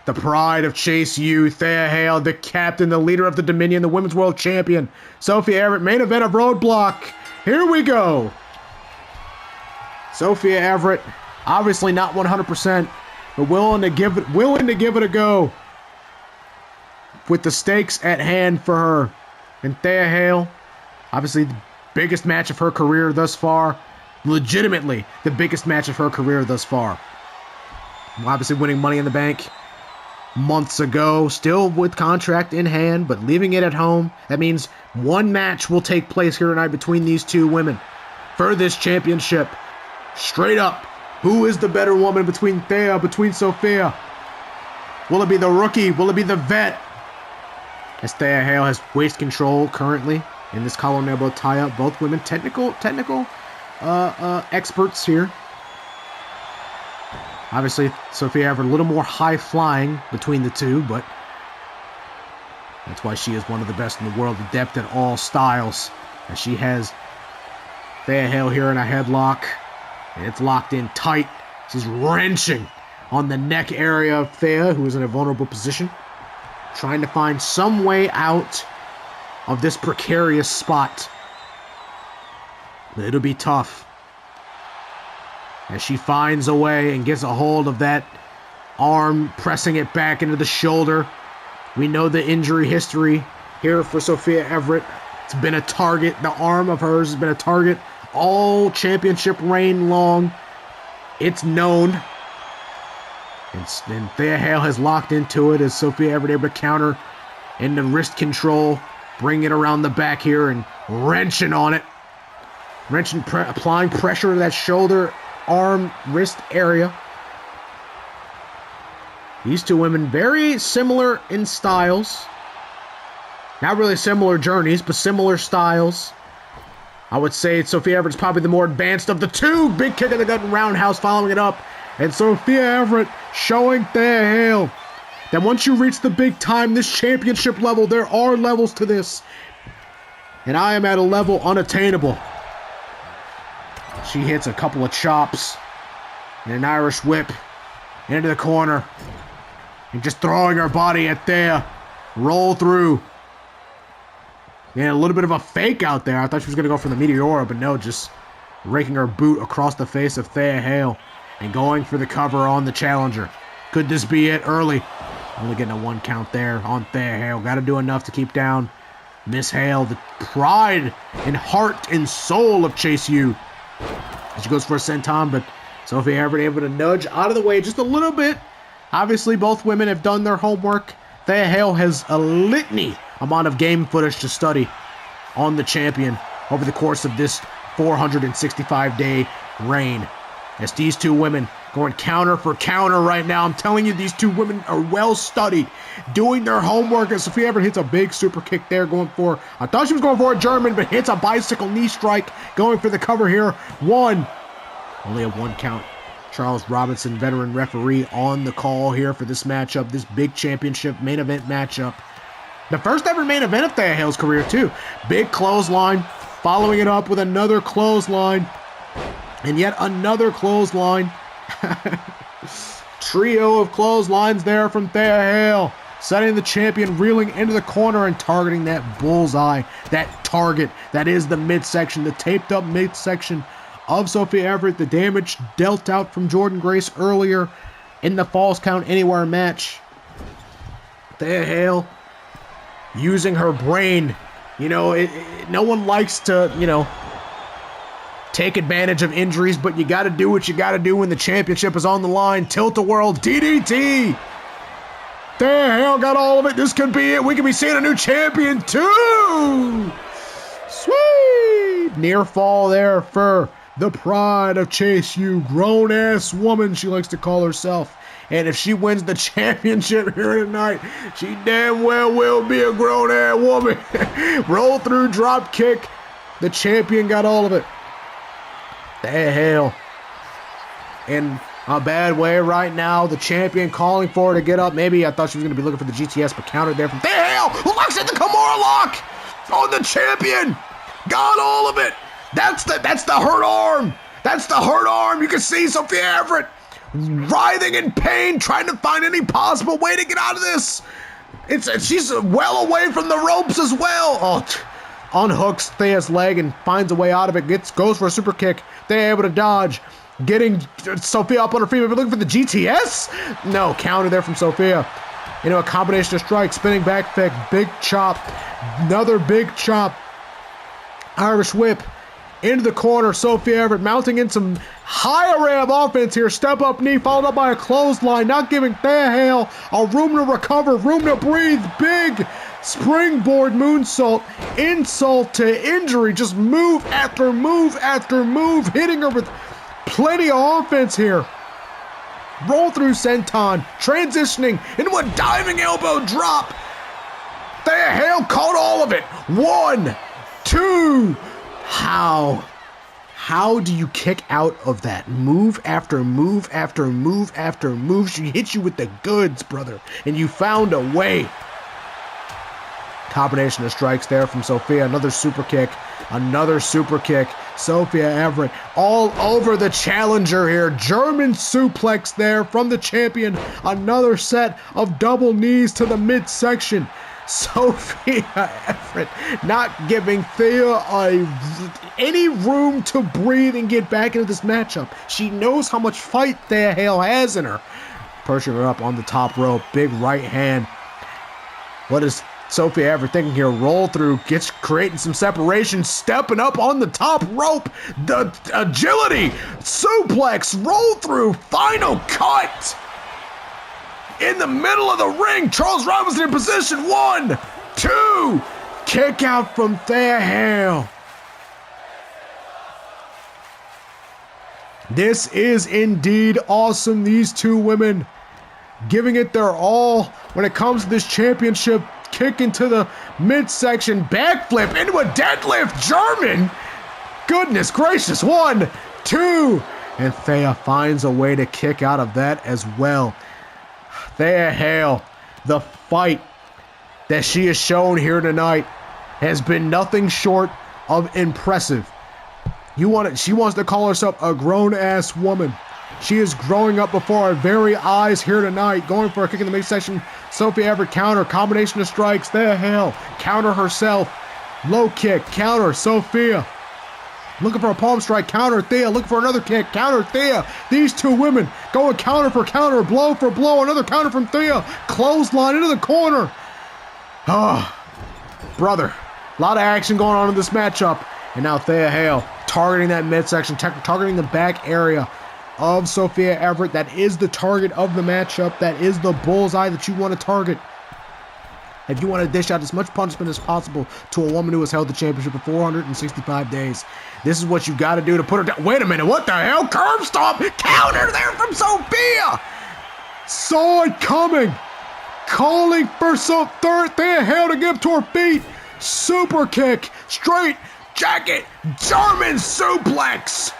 A: The pride of Chase U, Thea Hale, the captain, the leader of the Dominion, the Women's World Champion. Sophia Everett, main event of Roadblock. Here we go. Sophia Everett, obviously not 100%, but willing to give it a go. With the stakes at hand for her. And Thea Hale, obviously the biggest match of her career thus far. Legitimately the biggest match of her career thus far. Obviously winning Money in the Bank months ago, still with contract in hand, but leaving it at home. That means one match will take place here tonight between these two women for this championship. Straight up, who is the better woman between Sophia? Will it be the rookie? Will it be the vet? As Thea Hale has waist control currently in this collar and elbow tie-up. Both women technical experts here. Obviously, Sophia Everett a little more high-flying between the two, but that's why she is one of the best in the world, adept at all styles. As she has Thea Hale here in a headlock, and it's locked in tight. She's wrenching on the neck area of Thea, who is in a vulnerable position, trying to find some way out of this precarious spot. But it'll be tough. As she finds a way and gets a hold of that arm, pressing it back into the shoulder. We know the injury history here for Sophia Everett. It's been a target. The arm of hers has been a target all championship reign long. It's known. And Thea Hale has locked into it as Sophia Everett able to counter into wrist control, bring it around the back here and wrenching on it. Applying pressure to that shoulder, arm, wrist area. These two women very similar in styles. Not really similar journeys, but similar styles. I would say Sophia Everett's probably the more advanced of the two. Big kick in the gut and roundhouse following it up. And Sophia Everett showing Thea Hale that once you reach the big time, this championship level, there are levels to this. And I am at a level unattainable. She hits a couple of chops and an Irish whip into the corner. And just throwing her body at Thea. Roll through. Yeah, a little bit of a fake out there. I thought she was going to go for the Meteora, but no, just raking her boot across the face of Thea Hale and going for the cover on the challenger. Could this be it early? Only getting a 1 count there on Thea Hale. Got to do enough to keep down Miss Hale, the pride and heart and soul of Chase U. She goes for a senton, but Sophia Everett able to nudge out of the way just a little bit. Obviously, both women have done their homework. Thea Hale has a litany amount of game footage to study on the champion over the course of this 465-day reign. As these two women going counter for counter right now. I'm telling you, these two women are well studied, doing their homework. As Sophia Everett hits a big super kick there, going for, I thought she was going for a German, but hits a bicycle knee strike, going for the cover here. Only a 1 count. Charles Robinson, veteran referee, on the call here for this matchup, this big championship main event matchup. The first ever main event of Thea Hale's career, too. Big clothesline, following it up with another clothesline, and yet another clothesline. Trio of clotheslines there from Thea Hale, setting the champion reeling into the corner and targeting that bullseye, that target that is the midsection, the taped up midsection of Sophia Everett, the damage dealt out from Jordynne Grace earlier in the Falls Count Anywhere match. Thea Hale using her brain. You know, no one likes to, take advantage of injuries, but you got to do what you got to do when the championship is on the line. Tilt-a-whirl DDT. Thea Hale got all of it. This could be it. We could be seeing a new champion too. Sweet. Near fall there for the pride of Chase U. Grown-ass woman, she likes to call herself. And if she wins the championship here tonight, she damn well will be a grown-ass woman. Roll through drop kick. The champion got all of it. Thea Hale in a bad way right now. The champion calling for her to get up. Maybe I thought she was going to be looking for the GTS, but countered there from Thea Hale, who locks in the Kimura lock on the champion. Got all of it. That's the hurt arm. That's the hurt arm. You can see Sophia Everett writhing in pain, trying to find any possible way to get out of this. She's well away from the ropes as well. Oh, unhooks Thea's leg and finds a way out of it. Goes for a super kick. Thea able to dodge. Getting Sophia up on her feet. Maybe looking for the GTS? No, counter there from Sophia. A combination of strikes, spinning back flick, big chop, another big chop. Irish whip into the corner. Sophia Everett mounting in some high array of offense here. Step up knee followed up by a clothesline, not giving Thea Hale a room to recover, room to breathe. Big springboard moonsault, insult to injury. Just move after move after move, hitting her with plenty of offense here. Roll through senton, transitioning into a diving elbow drop. Thea Hale caught all of it. 1, 2. How do you kick out of that? Move after move after move after move. She hit you with the goods, brother, and you found a way. Combination of strikes there from Sophia. Another super kick. Another super kick. Sophia Everett all over the challenger here. German suplex there from the champion. Another set of double knees to the midsection. Sophia Everett not giving Thea any room to breathe and get back into this matchup. She knows how much fight Thea Hale has in her. Perching her up on the top rope. Big right hand. What is Sophia Everett thinking here? Roll through, creating some separation, stepping up on the top rope. The agility, suplex, roll through, final cut. In the middle of the ring, Charles Robinson in position. 1, 2, kick out from Thea Hale. This is indeed awesome. These two women giving it their all when it comes to this championship. Kick into the midsection, backflip into a deadlift, German. Goodness gracious, 1, 2, and Thea finds a way to kick out of that as well. Thea Hale, the fight that she has shown here tonight has been nothing short of impressive. She wants to call herself a grown-ass woman. She is growing up before our very eyes here tonight. Going for a kick in the midsection. Sophia Everett counter. Combination of strikes. Thea Hale counter herself. Low kick. Counter. Sophia. Looking for a palm strike. Counter. Thea. Looking for another kick. Counter. Thea. These two women going counter for counter. Blow for blow. Another counter from Thea. Clothesline into the corner. Brother. A lot of action going on in this matchup. And now Thea Hale targeting that midsection. Targeting the back area of Sophia Everett. That is the target of the matchup. That is the bullseye that you want to target. If you want to dish out as much punishment as possible to a woman who has held the championship for 465 days, this is what you got to do to put her down. Wait a minute, what the hell? Curb stomp! Counter there from Sophia! Saw it coming! Calling for Thea Hale to get to her feet. Super kick, straight jacket, German suplex!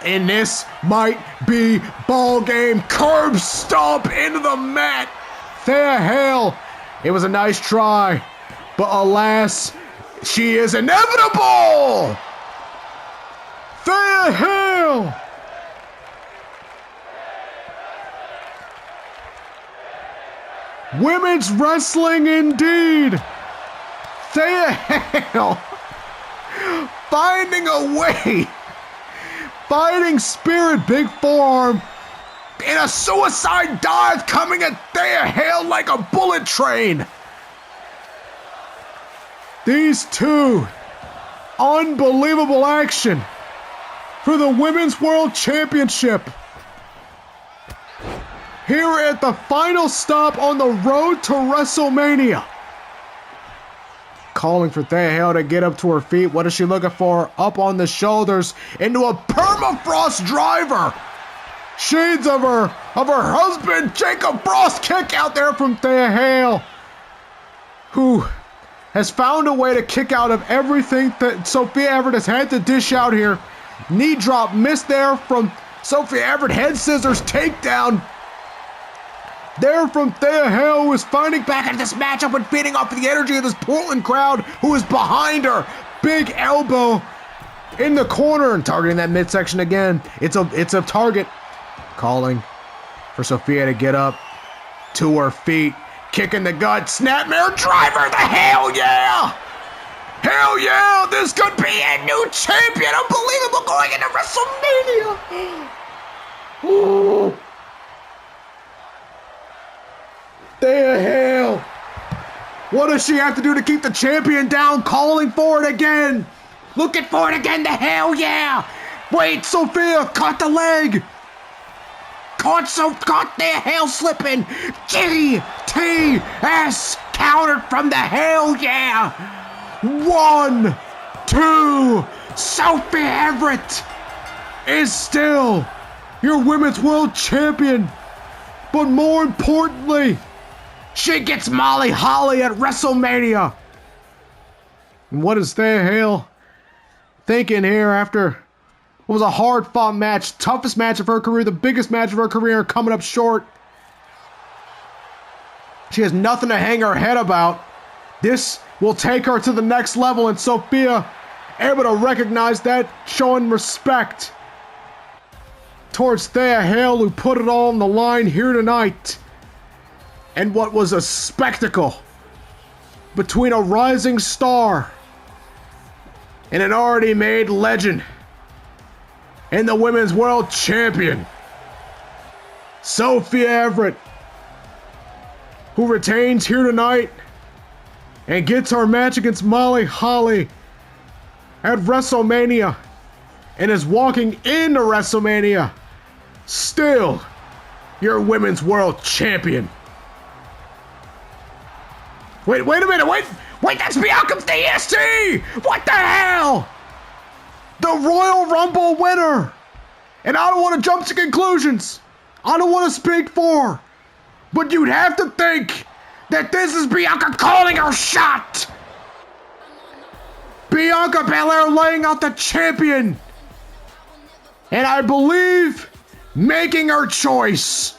A: And this might be ball game. Curb stomp into the mat. Thea Hale, it was a nice try, but alas, she is inevitable. Thea Hale. Women's wrestling indeed. Thea Hale finding a way. Fighting spirit, big forearm, in a suicide dive coming at Thea Hale like a bullet train. These two, unbelievable action for the Women's World Championship. Here at the final stop on the road to WrestleMania. Calling for Thea Hale to get up to her feet. What is she looking for? Up on the shoulders into a permafrost driver. Shades of her husband, Jacob Frost, kick out there from Thea Hale, who has found a way to kick out of everything that Sophia Everett has had to dish out here. Knee drop missed there from Sophia Everett. Head scissors takedown there from Thea Hale, who is fighting back into this matchup and feeding off the energy of this Portland crowd who is behind her. Big elbow in the corner and targeting that midsection again. It's a target. calling for Sophia to get up to her feet, kicking the gut, snapmare driver, the hell yeah! Hell yeah, this could be a new champion, unbelievable, going into WrestleMania! Ooh. The hell! What does she have to do to keep the champion down? Calling for it again! Looking for it again, the hell yeah! Wait, Sophia, caught the leg! Caught the hell slipping! GTS countered from the hell yeah! 1, 2, Sophia Everett is still your women's world champion. But more importantly, she gets Molly Holly at WrestleMania. And what is Thea Hale thinking here after what was a hard-fought match, toughest match of her career, the biggest match of her career, coming up short? She has nothing to hang her head about. This will take her to the next level, and Sophia able to recognize that, showing respect towards Thea Hale, who put it all on the line here tonight. And what was a spectacle between a rising star and an already made legend and the women's world champion, Sophia Everett, who retains here tonight and gets her match against Molly Holly at WrestleMania and is walking into WrestleMania still your women's world champion. Wait a minute, wait, that's Bianca DST! What the hell? The Royal Rumble winner! And I don't want to jump to conclusions. I don't want to speak for her. But you'd have to think that this is Bianca calling her shot! Bianca Belair laying out the champion! And I believe making her choice.